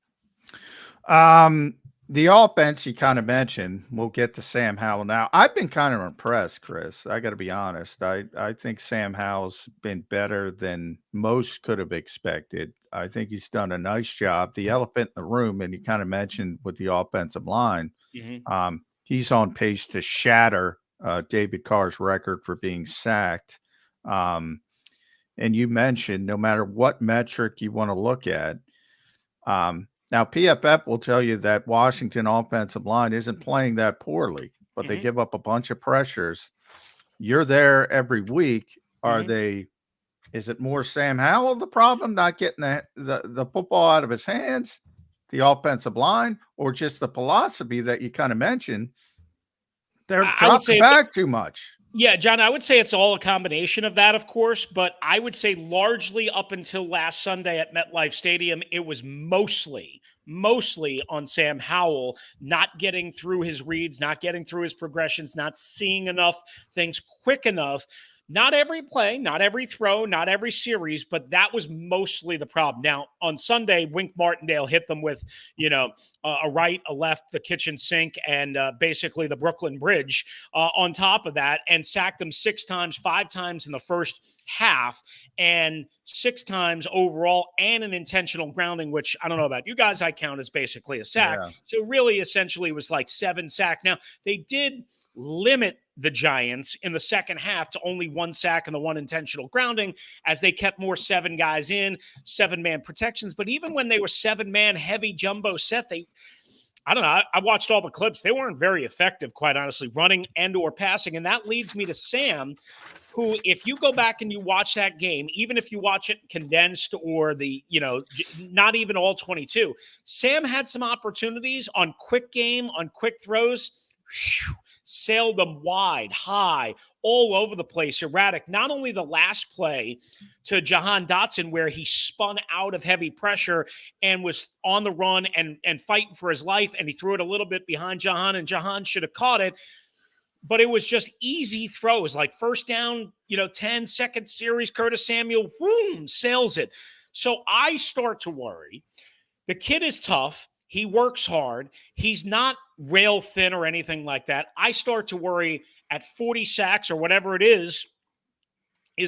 The offense you kind of mentioned, we'll get to Sam Howell now. I've been kind of impressed, Chris. I got to be honest. I think Sam Howell's been better than most could have expected. I think he's done a nice job. The elephant in the room, and you kind of mentioned with the offensive line, he's on pace to shatter David Carr's record for being sacked. And you mentioned no matter what metric you want to look at, now PFF will tell you that Washington offensive line isn't playing that poorly, but they give up a bunch of pressures. You're there every week. Is it more Sam Howell the problem, not getting the football out of his hands, the offensive line, or just the philosophy that you kind of mentioned? They're dropping back too much. Yeah, John, I would say it's all a combination of that, of course, but I would say largely up until last Sunday at MetLife Stadium, it was mostly on Sam Howell not getting through his reads, not getting through his progressions, not seeing enough things quick enough, Not every play, not every throw, not every series, but that was mostly the problem. Now, on Sunday, Wink Martindale hit them with, a right, a left, the kitchen sink, and basically the Brooklyn Bridge on top of that, and sacked them 6 times, 5 times in the first half, and 6 times overall, and an intentional grounding, which I don't know about you guys, I count as basically a sack. Yeah. So really, essentially, it was like 7 sacks. Now, they did limit the Giants in the second half to only 1 sack and the 1 intentional grounding, as they kept more 7 guys in, 7-man protections. But even when they were 7-man heavy jumbo set, I don't know. I watched all the clips. They weren't very effective, quite honestly, running and or passing. And that leads me to Sam, who, if you go back and you watch that game, even if you watch it condensed or not even all 22, Sam had some opportunities on quick game, on quick throws. Sailed them wide, high, all over the place, erratic. Not only the last play to Jahan Dotson, where he spun out of heavy pressure and was on the run and fighting for his life, and he threw it a little bit behind Jahan, and Jahan should have caught it. But it was just easy throws, like first down, 10, second series, Curtis Samuel, boom, sails it. So I start to worry. The kid is tough. He works hard. He's not rail thin or anything like that. I start to worry at 40 sacks or whatever it is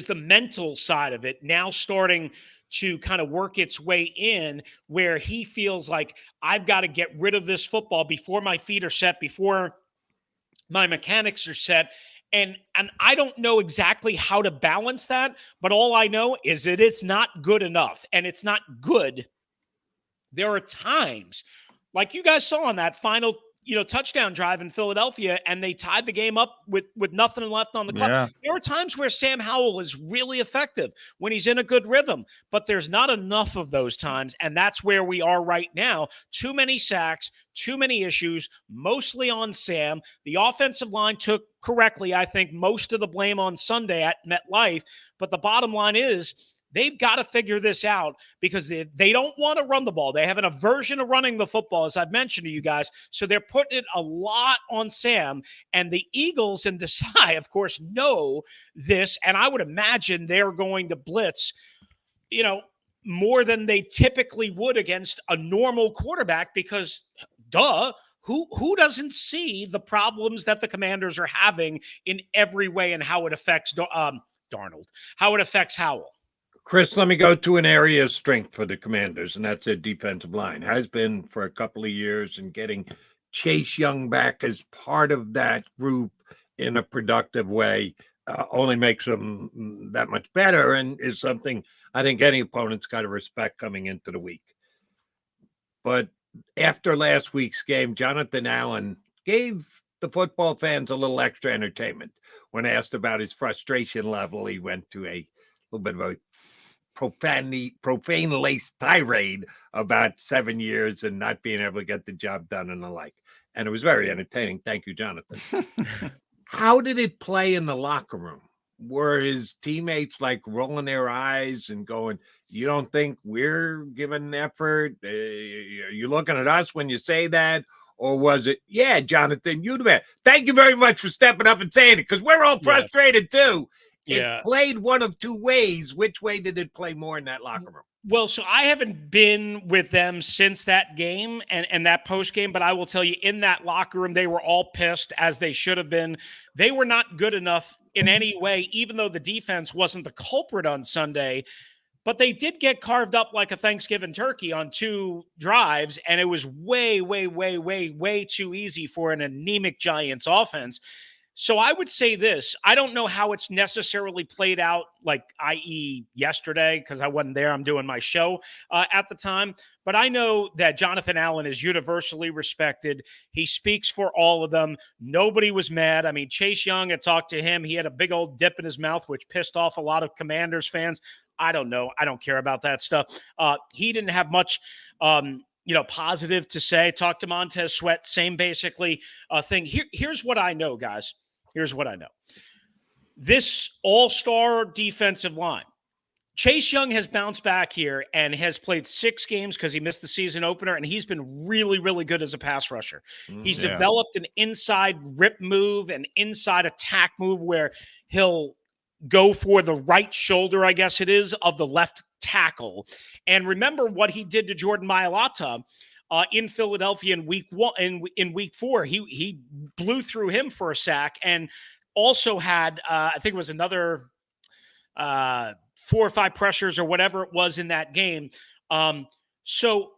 the mental side of it now starting to kind of work its way in, where he feels like, I've got to get rid of this football before my feet are set, before my mechanics are set. And I don't know exactly how to balance that, but all I know is that it's not good enough, and it's not good. There are times, like you guys saw on that final, touchdown drive in Philadelphia, and they tied the game up with nothing left on the clock. Yeah. There are times where Sam Howell is really effective when he's in a good rhythm, but there's not enough of those times, and that's where we are right now. Too many sacks, too many issues, mostly on Sam. The offensive line took correctly, I think, most of the blame on Sunday at MetLife, but the bottom line is, they've got to figure this out, because they don't want to run the ball. They have an aversion to running the football, as I've mentioned to you guys. So they're putting it a lot on Sam. And the Eagles and Desai, of course, know this. And I would imagine they're going to blitz, more than they typically would against a normal quarterback, because, who doesn't see the problems that the Commanders are having in every way, and how it affects Darnold, how it affects Howell? Chris, let me go to an area of strength for the Commanders, and that's their defensive line. Has been for a couple of years, and getting Chase Young back as part of that group in a productive way only makes them that much better, and is something I think any opponent's got to respect coming into the week. But after last week's game, Jonathan Allen gave the football fans a little extra entertainment. When asked about his frustration level, he went to a little bit of a profane-laced tirade about 7 years and not being able to get the job done and the like. And it was very entertaining. Thank you, Jonathan. How did it play in the locker room? Were his teammates like rolling their eyes and going, you don't think we're giving effort? Are you looking at us when you say that? Or was it, yeah, Jonathan, you the man. Thank you very much for stepping up and saying it, because we're all frustrated too. It played one of two ways. Which way did it play more in that locker room? Well, so I haven't been with them since that game and that post game, but I will tell you, in that locker room, they were all pissed, as they should have been. They were not good enough in any way, even though the defense wasn't the culprit on Sunday. But they did get carved up like a Thanksgiving turkey on 2 drives, and it was way, way, way, way, way too easy for an anemic Giants offense. So I would say this. I don't know how it's necessarily played out, like, i.e. yesterday, because I wasn't there. I'm doing my show at the time. But I know that Jonathan Allen is universally respected. He speaks for all of them. Nobody was mad. I mean, Chase Young, I talked to him. He had a big old dip in his mouth, which pissed off a lot of Commanders fans. I don't know. I don't care about that stuff. He didn't have much positive to say. Talked to Montez Sweat, same basically thing. Here's what I know, guys. Here's what I know. This all-star defensive line, Chase Young has bounced back here and has played 6 games because he missed the season opener, and he's been really, really good as a pass rusher. He's developed an inside rip move, an inside attack move where he'll go for the right shoulder, I guess it is, of the left tackle. And remember what he did to Jordan Mailata in Philadelphia in week 1 in week 4. He blew through him for a sack, and also had I think it was another 4 or 5 pressures or whatever it was in that game. So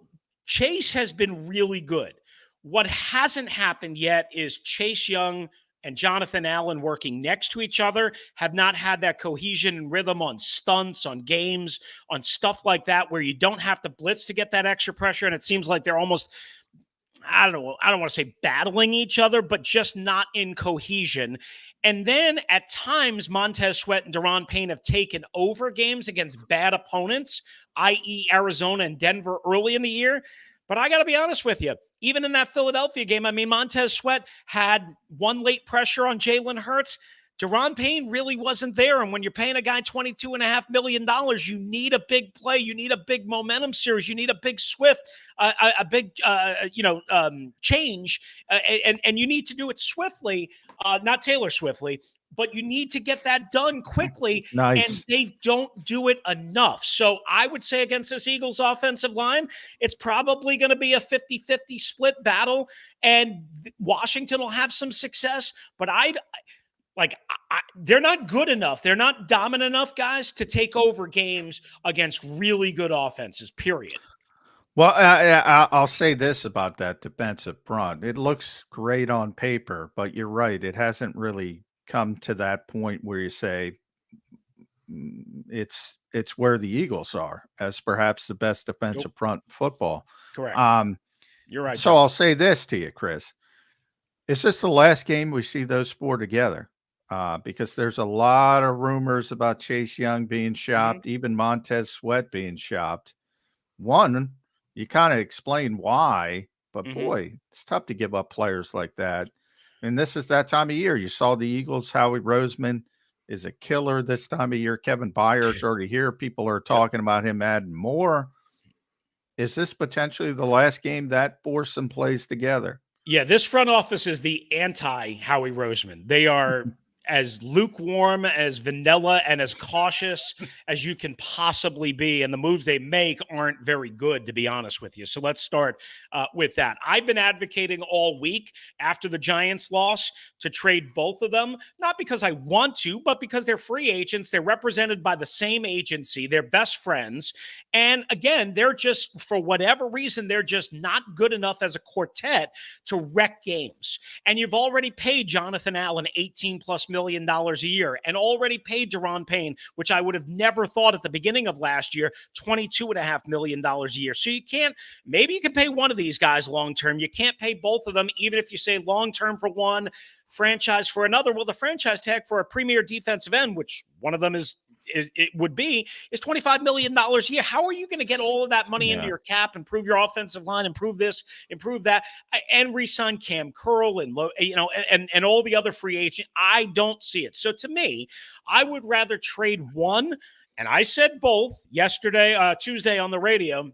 Chase has been really good. What hasn't happened yet is Chase Young and Jonathan Allen working next to each other have not had that cohesion and rhythm on stunts, on games, on stuff like that, where you don't have to blitz to get that extra pressure. And it seems like they're almost, I don't want to say battling each other, but just not in cohesion. And then at times, Montez Sweat and Daron Payne have taken over games against bad opponents, i.e. Arizona and Denver early in the year. But I got to be honest with you, even in that Philadelphia game, I mean, Montez Sweat had one late pressure on Jalen Hurts. Daron Payne really wasn't there. And when you're paying a guy $22.5 million, you need a big play. You need a big momentum series. You need a big change. And you need to do it swiftly, not Taylor Swiftly, but you need to get that done quickly. Nice. And they don't do it enough. So I would say against this Eagles offensive line, it's probably going to be a 50-50 split battle, and Washington will have some success. But they're not good enough. They're not dominant enough, guys, to take over games against really good offenses, period. Well, I'll say this about that defensive front. It looks great on paper, but you're right. It hasn't really come to that point where you say it's where the Eagles are as perhaps the best defensive front in football. Correct. You're right. So I'll say this to you, Chris. Is this the last game we see those 4 together? Because there's a lot of rumors about Chase Young being shopped, even Montez Sweat being shopped. One, you kind of explain why, but boy, it's tough to give up players like that. And this is that time of year. You saw the Eagles. Howie Roseman is a killer this time of year. Kevin Byard's already here. People are talking about him adding more. Is this potentially the last game that foursome plays together? Yeah, this front office is the anti-Howie Roseman. They are as lukewarm, as vanilla, and as cautious as you can possibly be. And the moves they make aren't very good, to be honest with you. So let's start with that. I've been advocating all week after the Giants loss to trade both of them, not because I want to, but because they're free agents. They're represented by the same agency. They're best friends. And again, they're just, for whatever reason, they're just not good enough as a quartet to wreck games. And you've already paid Jonathan Allen $18+ million a year, and already paid Daron Payne, which I would have never thought at the beginning of last year, $22.5 million a year. So you can't, maybe you can pay one of these guys long-term. You can't pay both of them, even if you say long-term for one, franchise for another. Well, the franchise tag for a premier defensive end, which one of them it would be, is $25 million a year. How are you going to get all of that money into your cap, improve your offensive line, improve this, improve that, and re-sign Cam Curl and all the other free agents? I don't see it. So to me, I would rather trade one, and I said both yesterday, Tuesday on the radio.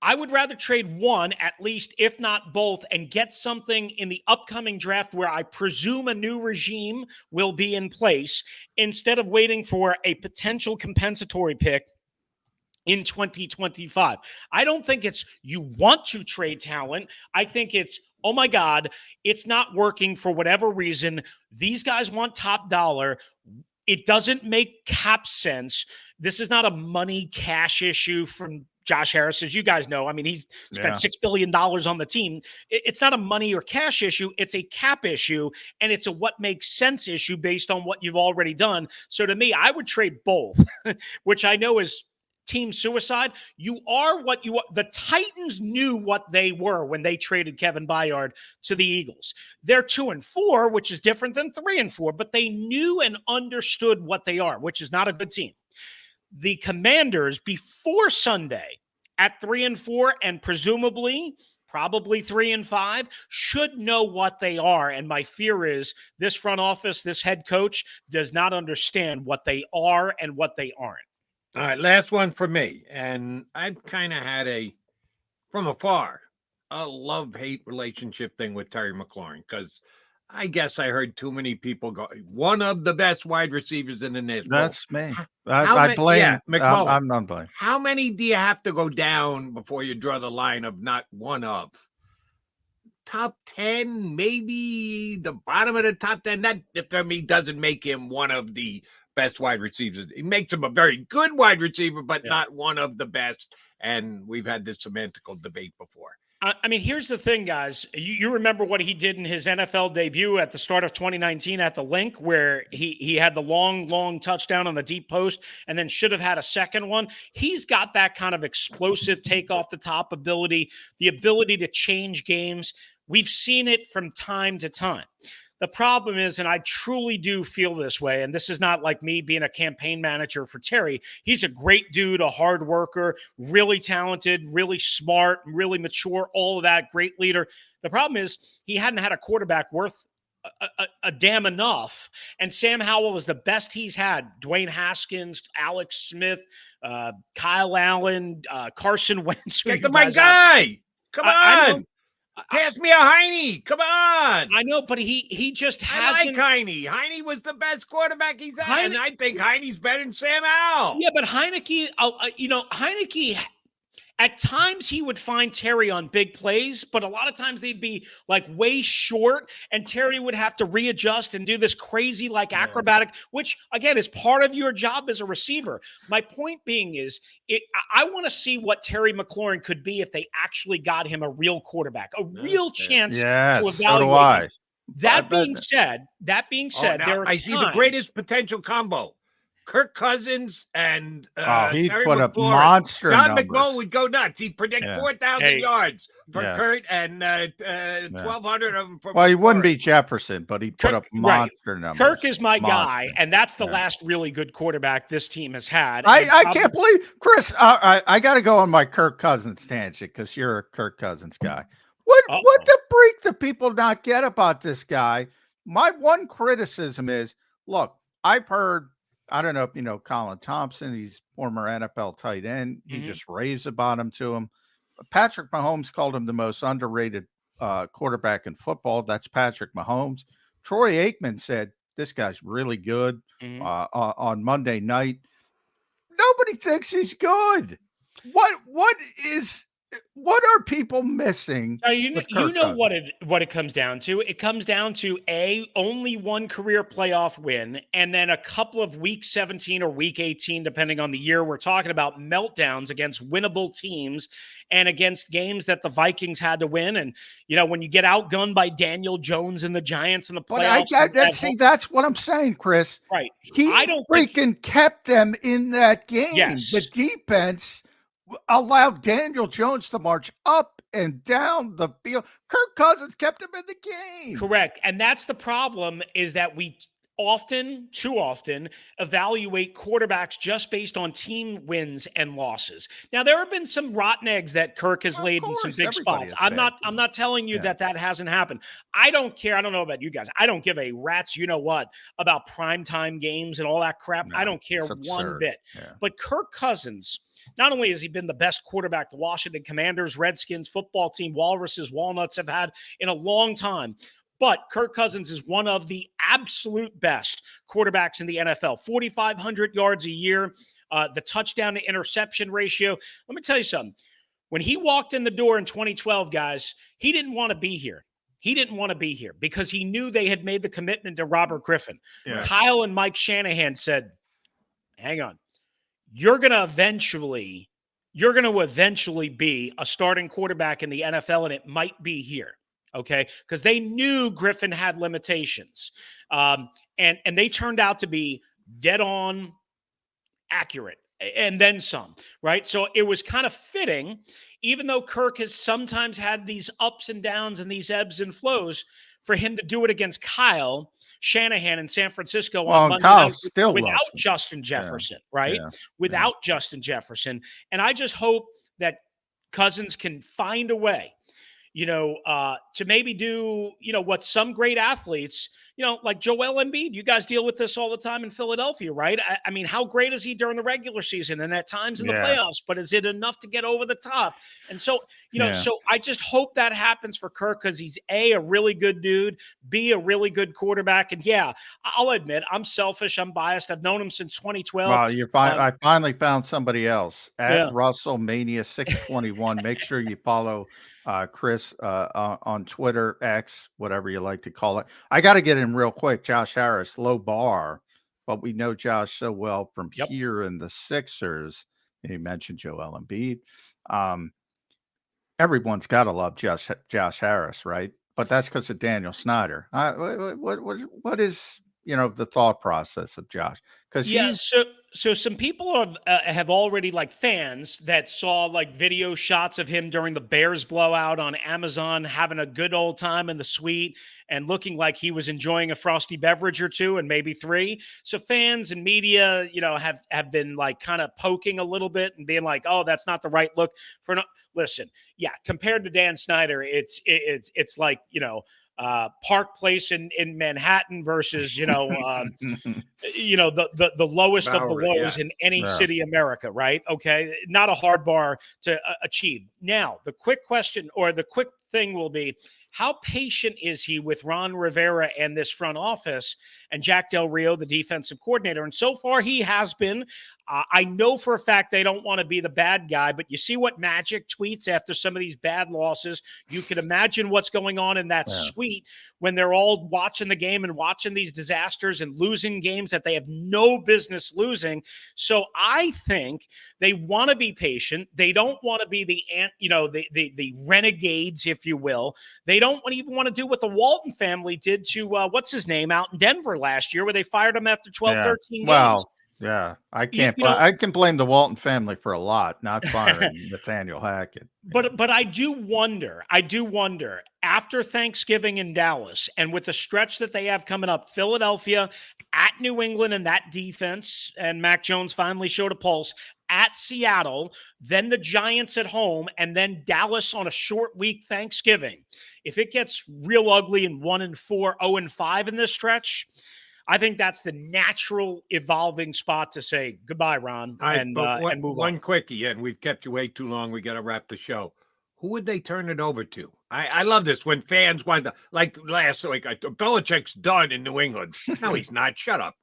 I would rather trade one, at least, if not both, and get something in the upcoming draft where I presume a new regime will be in place, instead of waiting for a potential compensatory pick in 2025. I don't think it's you want to trade talent. I think it's, oh my God, it's not working for whatever reason. These guys want top dollar. It doesn't make cap sense. This is not a money cash issue from Josh Harris, as you guys know. I mean, he's spent $6 billion on the team. It's not a money or cash issue. It's a cap issue, and it's a what makes sense issue based on what you've already done. So to me, I would trade both, which I know is team suicide. You are what you are. The Titans knew what they were when they traded Kevin Byard to the Eagles. They're 2-4, which is different than 3-4, but they knew and understood what they are, which is not a good team. The Commanders, before Sunday, at 3-4 and presumably probably 3-5, should know what they are. And my fear is this front office, this head coach, does not understand what they are and what they aren't. All right, last one for me. And I've kind of had from afar, a love-hate relationship thing with Terry McLaurin, because I guess I heard too many people go, one of the best wide receivers in the nation. That's me. How I many- blame. yeah, McMullen. I'm not blaming. How many do you have to go down before you draw the line of not one of? Top 10, maybe the bottom of the top 10. That, for me, doesn't make him one of the best wide receivers. It makes him a very good wide receiver, but not one of the best. And we've had this semantical debate before. I mean, here's the thing, guys. You remember what he did in his NFL debut at the start of 2019 at the Link, where he had the long touchdown on the deep post and then should have had a second one. He's got that kind of explosive take off the top ability, the ability to change games. We've seen it from time to time. The problem is, and I truly do feel this way, and this is not like me being a campaign manager for Terry. He's a great dude, a hard worker, really talented, really smart, really mature, all of that, great leader. The problem is he hadn't had a quarterback worth a damn enough. And Sam Howell is the best he's had. Dwayne Haskins, Alex Smith, Kyle Allen, Carson Wentz. Get to my guy. Come on. Pass me a Heine. Come on. I know, but he just hasn't. I like Heine. Heine was the best quarterback he's had, and I think Heine's better than Sam Howell. Yeah, but Heineke, Heineke, at times he would find Terry on big plays, but a lot of times they'd be like way short, and Terry would have to readjust and do this crazy acrobatic, which again is part of your job as a receiver. My point being is, I want to see what Terry McLaurin could be if they actually got him a real quarterback, a real chance to evaluate. So do I. That being said, there are I see the greatest potential combo. Kirk Cousins and he'd Terry put up McLaurin. monster John numbers. McMullen would go nuts. He'd predict 4,000 yards for Yes. Kurt and 1,200 of them for Well, he wouldn't McLaurin. be Jefferson, but he'd put up monster numbers. Kirk is my guy, and that's the last really good quarterback this team has had. I can't believe, Chris, I got to go on my Kirk Cousins tangent because you're a Kirk Cousins guy. What the freak do people not get about this guy? My one criticism is, look, I've heard, I don't know if you know Colin Thompson, he's former NFL tight end. He just raves about him to him. Patrick Mahomes called him the most underrated quarterback in football. That's Patrick Mahomes. Troy Aikman said, this guy's really good on Monday night. Nobody thinks he's good. What are people missing? You know what it comes down to? It comes down to only one career playoff win, and then a couple of week 17 or week 18, depending on the year we're talking about, meltdowns against winnable teams and against games that the Vikings had to win. And when you get outgunned by Daniel Jones and the Giants in the playoffs, that's what I'm saying, Chris. Right? I don't freaking kept them in that game. Yes. The defense allowed Daniel Jones to march up and down the field. Kirk Cousins kept him in the game. Correct. And that's the problem, is that we too often evaluate quarterbacks just based on team wins and losses. Now, there have been some rotten eggs that Kirk has laid in some big spots. I'm not telling you that hasn't happened. I don't care. I don't know about you guys. I don't give a rat's about primetime games and all that crap. I don't care one bit. Yeah. But Kirk Cousins, not only has he been the best quarterback the Washington Commanders, Redskins, football team, Walruses, Walnuts have had in a long time, but Kirk Cousins is one of the absolute best quarterbacks in the NFL. 4,500 yards a year, the touchdown to interception ratio. Let me tell you something. When he walked in the door in 2012, guys, he didn't want to be here. He didn't want to be here because he knew they had made the commitment to Robert Griffin. Yeah. Kyle and Mike Shanahan said, hang on. You're going to eventually be a starting quarterback in the NFL, and it might be here, okay? Because they knew Griffin had limitations, and they turned out to be dead on accurate, and then some, right? So it was kind of fitting, even though Kirk has sometimes had these ups and downs and these ebbs and flows, for him to do it against Kyle Shanahan in San Francisco on Monday night without Justin Jefferson, right? Yeah. Without Justin Jefferson. And I just hope that Cousins can find a way, to maybe do, what some great athletes, like Joel Embiid. You guys deal with this all the time in Philadelphia, right? I mean, how great is he during the regular season and at times in the playoffs? But is it enough to get over the top? And so, so I just hope that happens for Kirk because he's a really good dude, B, a really good quarterback. And yeah, I'll admit I'm selfish. I'm biased. I've known him since 2012. Well, I finally found somebody else at WrestleMania 621. Make sure you follow Chris on Twitter, X, whatever you like to call it. I got to get him real quick. Josh Harris, low bar, but we know Josh so well from here in the Sixers. He mentioned Joel Embiid. Everyone's got to love Josh Harris, right? But that's because of Daniel Snyder. What is the thought process of Josh? Because so some people have already, like fans that saw like video shots of him during the Bears blowout on Amazon, having a good old time in the suite and looking like he was enjoying a frosty beverage or two and maybe three. So fans and media, have been like kind of poking a little bit and being like, oh, that's not the right look for listen. Yeah. Compared to Dan Snyder, it's like, Park Place in Manhattan versus, the lowest of the lows in any city America, right? Okay. Not a hard bar to achieve. Now, the quick question or the quick thing will be, how patient is he with Ron Rivera and this front office and Jack Del Rio, the defensive coordinator? And so far he has been. I know for a fact they don't want to be the bad guy, but you see what Magic tweets after some of these bad losses. You can imagine what's going on in that suite when they're all watching the game and watching these disasters and losing games that they have no business losing. So I think they want to be patient. They don't want to be the renegades, if you will. They don't even want to do what the Walton family did to what's his name out in Denver last year, where they fired him after 12, 13 games. Yeah, I can't. I can blame the Walton family for a lot, not firing Nathaniel Hackett. But I do wonder. After Thanksgiving in Dallas, and with the stretch that they have coming up, Philadelphia at New England and that defense, and Mac Jones finally showed a pulse. At Seattle, then the Giants at home, and then Dallas on a short week Thanksgiving. If it gets real ugly in 1-4, 0-5 in this stretch, I think that's the natural evolving spot to say goodbye, Ron, and move on. One quickie, and we've kept you way too long. We got to wrap the show. Who would they turn it over to? I love this when fans want to, like last week, Belichick's done in New England. No, he's not. Shut up.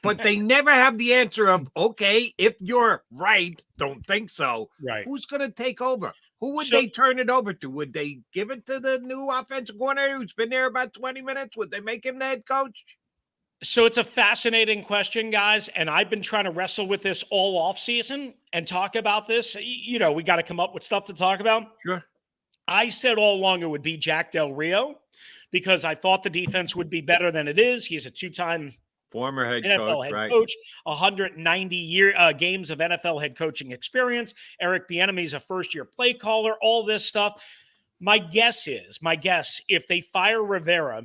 But they never have the answer of, okay, if you're right, don't think so. Right. Who's going to take over? Who would they turn it over to? Would they give it to the new offensive coordinator who's been there about 20 minutes? Would they make him the head coach? So it's a fascinating question, guys, and I've been trying to wrestle with this all off season and talk about this. We got to come up with stuff to talk about. Sure. I said all along it would be Jack Del Rio because I thought the defense would be better than it is. He's a two-time former head NFL coach, head coach, 190 games of NFL head coaching experience. Eric Bieniemy's a first-year play caller, all this stuff. My guess, if they fire Rivera,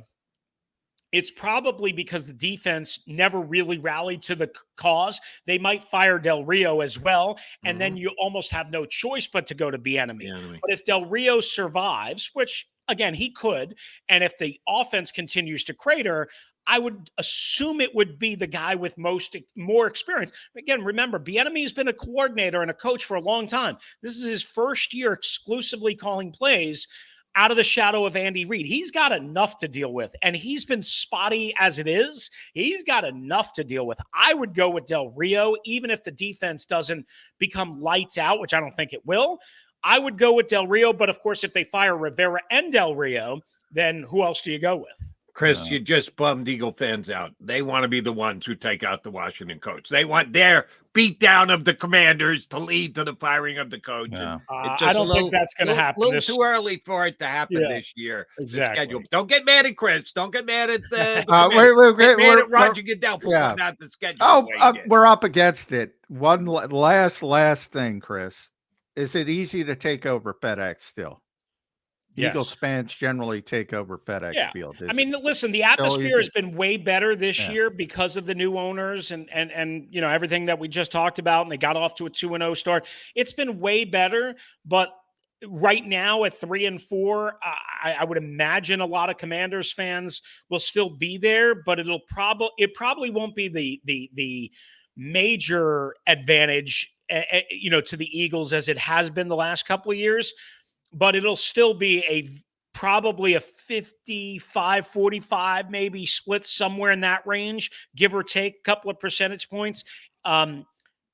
it's probably because the defense never really rallied to the cause. They might fire Del Rio as well, and then you almost have no choice but to go to Bieniemy. But if Del Rio survives, which, again, he could, and if the offense continues to crater, I would assume it would be the guy with more experience. Again, remember, Bieniemy has been a coordinator and a coach for a long time. This is his first year exclusively calling plays out of the shadow of Andy Reid. He's got enough to deal with, and he's been spotty as it is. He's got enough to deal with. I would go with Del Rio, even if the defense doesn't become lights out, which I don't think it will. I would go with Del Rio, but of course, if they fire Rivera and Del Rio, then who else do you go with? Chris, you just bummed Eagle fans out. They want to be the ones who take out the Washington coach. They want their beatdown of the Commanders to lead to the firing of the coach. Yeah. I don't think that's going to happen. A little too early for it to happen this year. Exactly. Don't get mad at Chris. Don't get mad at the wait, mad at Roger Goodell for putting out the schedule. Oh, we're up against it. One last thing, Chris. Is it easy to take over FedEx still? Yes. Eagles fans generally take over FedEx Field. I mean, listen, the atmosphere has been way better this year because of the new owners and everything that we just talked about, and they got off to a 2-0 start. It's been way better, but right now at 3-4, I would imagine a lot of Commanders fans will still be there, but it probably won't be the major advantage, to the Eagles as it has been the last couple of years, but it'll still be probably a 55-45, maybe split somewhere in that range, give or take a couple of percentage points,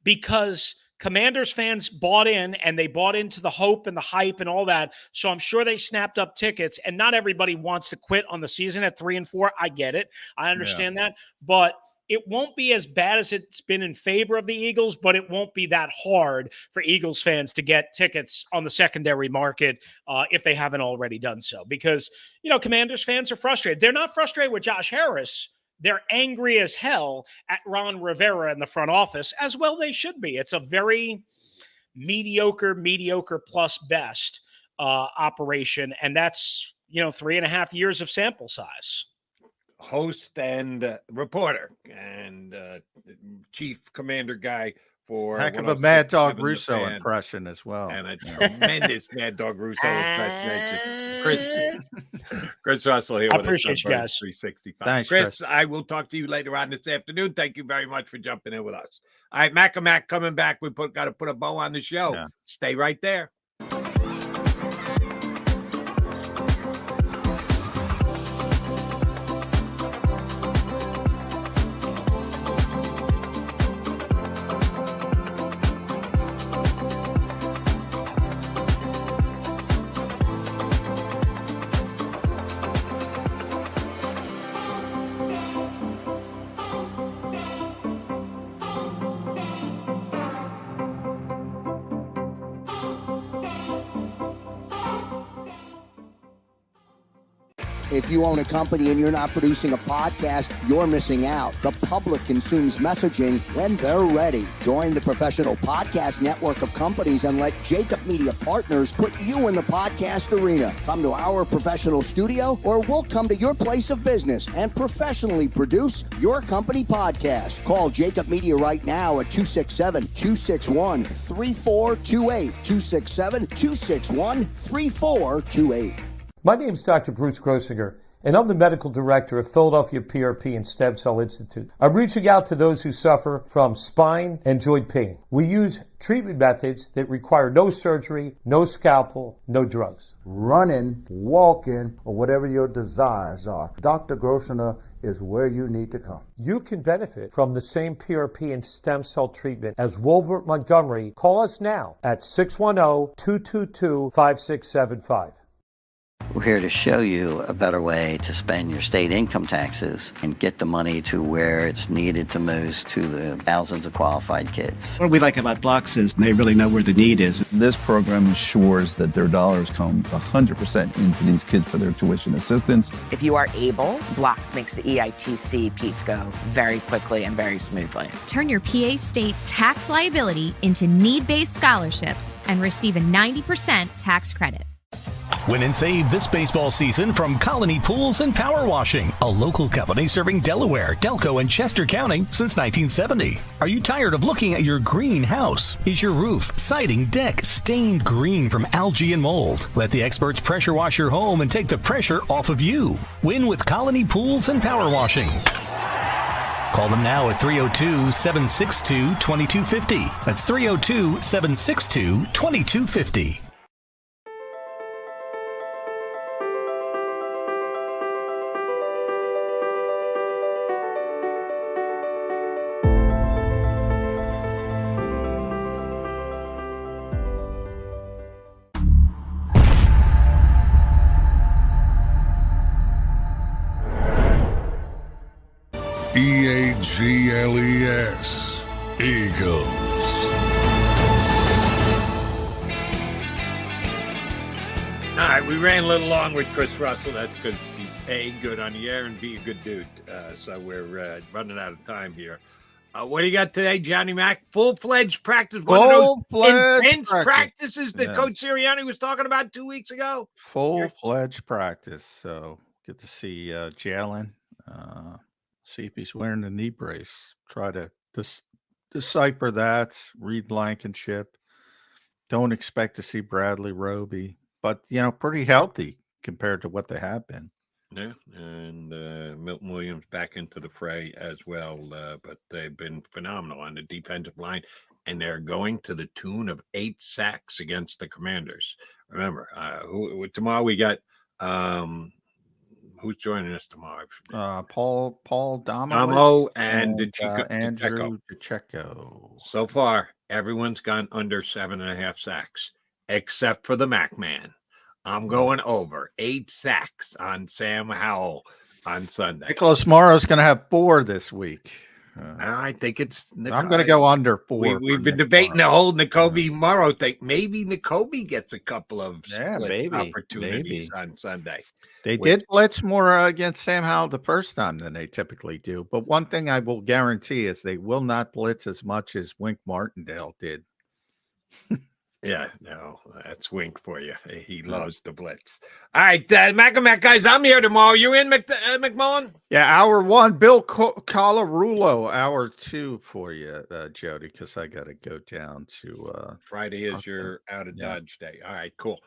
because Commanders fans bought in, and they bought into the hope and the hype and all that. So I'm sure they snapped up tickets, and not everybody wants to quit on the season at 3-4. I get it. I understand that, but it won't be as bad as it's been in favor of the Eagles, but it won't be that hard for Eagles fans to get tickets on the secondary market if they haven't already done so. Because, Commanders fans are frustrated. They're not frustrated with Josh Harris. They're angry as hell at Ron Rivera in the front office, as well they should be. It's a very mediocre plus best operation, and that's, 3.5 years of sample size. Host and reporter and chief commander guy for heck of a Mad Dog Russo impression as well, and a tremendous Mad Dog Russo impression. Chris Russell here. I appreciate you guys. 365. Thanks, Chris. I will talk to you later on this afternoon. Thank you very much for jumping in with us. All right, Mac and Mac coming back. We got to put a bow on the show. Yeah. Stay right there. If you own a company and you're not producing a podcast, you're missing out. The public consumes messaging when they're ready. Join the professional podcast network of companies and let JAKIB Media Partners put you in the podcast arena. Come to our professional studio, or we'll come to your place of business and professionally produce your company podcast. Call JAKIB Media right now at 267-261-3428. 267-261-3428. My name is Dr. Bruce Grossinger, and I'm the medical director of Philadelphia PRP and Stem Cell Institute. I'm reaching out to those who suffer from spine and joint pain. We use treatment methods that require no surgery, no scalpel, no drugs. Running, walking, or whatever your desires are, Dr. Grossinger is where you need to come. You can benefit from the same PRP and stem cell treatment as Wilbert Montgomery. Call us now at 610-222-5675. We're here to show you a better way to spend your state income taxes and get the money to where it's needed to most to the thousands of qualified kids. What we like about Blocks is they really know where the need is. This program ensures that their dollars come 100% into these kids for their tuition assistance. If you are able, Blocks makes the EITC piece go very quickly and very smoothly. Turn your PA state tax liability into need-based scholarships and receive a 90% tax credit. Win and save this baseball season from Colony Pools and Power Washing, a local company serving Delaware, Delco, and Chester County since 1970. Are you tired of looking at your green house? Is your roof, siding, deck stained green from algae and mold? Let the experts pressure wash your home and take the pressure off of you. Win with Colony Pools and Power Washing. Call them now at 302-762-2250. That's 302-762-2250. EAGLES, Eagles. All right, we ran a little long with Chris Russell. That's because he's A, good on the air, and B, a good dude. So we're running out of time here. What do you got today, Johnny Mac? Full-fledged practice. One of those intense practices that Coach Sirianni was talking about 2 weeks ago. Full-fledged practice. So get to see Jalen. See if he's wearing the knee brace. Try to decipher that. Read Blankenship. Don't expect to see Bradley Roby, but pretty healthy compared to what they have been. Yeah, and Milton Williams back into the fray as well. But they've been phenomenal on the defensive line, and they're going to the tune of 8 sacks against the Commanders. Remember, tomorrow we got who's joining us tomorrow? Paul Damo and Andrew DeCecco. So far, everyone's gone under 7.5 sacks, except for the Mac Man. I'm going over 8 sacks on Sam Howell on Sunday. Nicholas Morrow's going to have 4 this week. I think it's. I'm going to go under 4. We've been debating the whole Nakobe Morrow thing. Maybe Nakobe gets a couple of opportunities on Sunday. They did blitz more against Sam Howell the first time than they typically do. But one thing I will guarantee is they will not blitz as much as Wink Martindale did. Yeah, no, that's Wink for you. He loves the blitz. All right, Mac and Mac guys, I'm here tomorrow. You in, McMullen? Yeah, hour 1, Bill Colarulo. Hour 2 for you, Jody, because I got to go down to Friday is your out of Dodge day. All right, cool.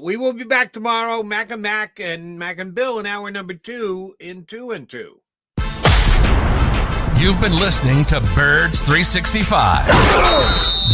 We will be back tomorrow, Mac and Mac and Bill in hour number 2 in 2 and 2. You've been listening to Birds 365,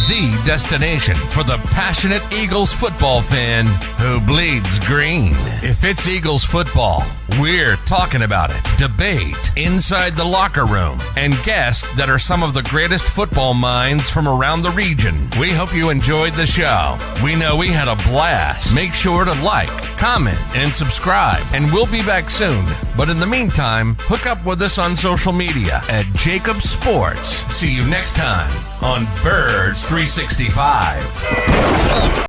the destination for the passionate Eagles football fan who bleeds green. If it's Eagles football, we're talking about it. Debate inside the locker room and guests that are some of the greatest football minds from around the region. We hope you enjoyed the show. We know we had a blast. Make sure to like, comment, and subscribe, and we'll be back soon. But in the meantime, hook up with us on social media at JAKIB Sports. See you next time on Birds 365.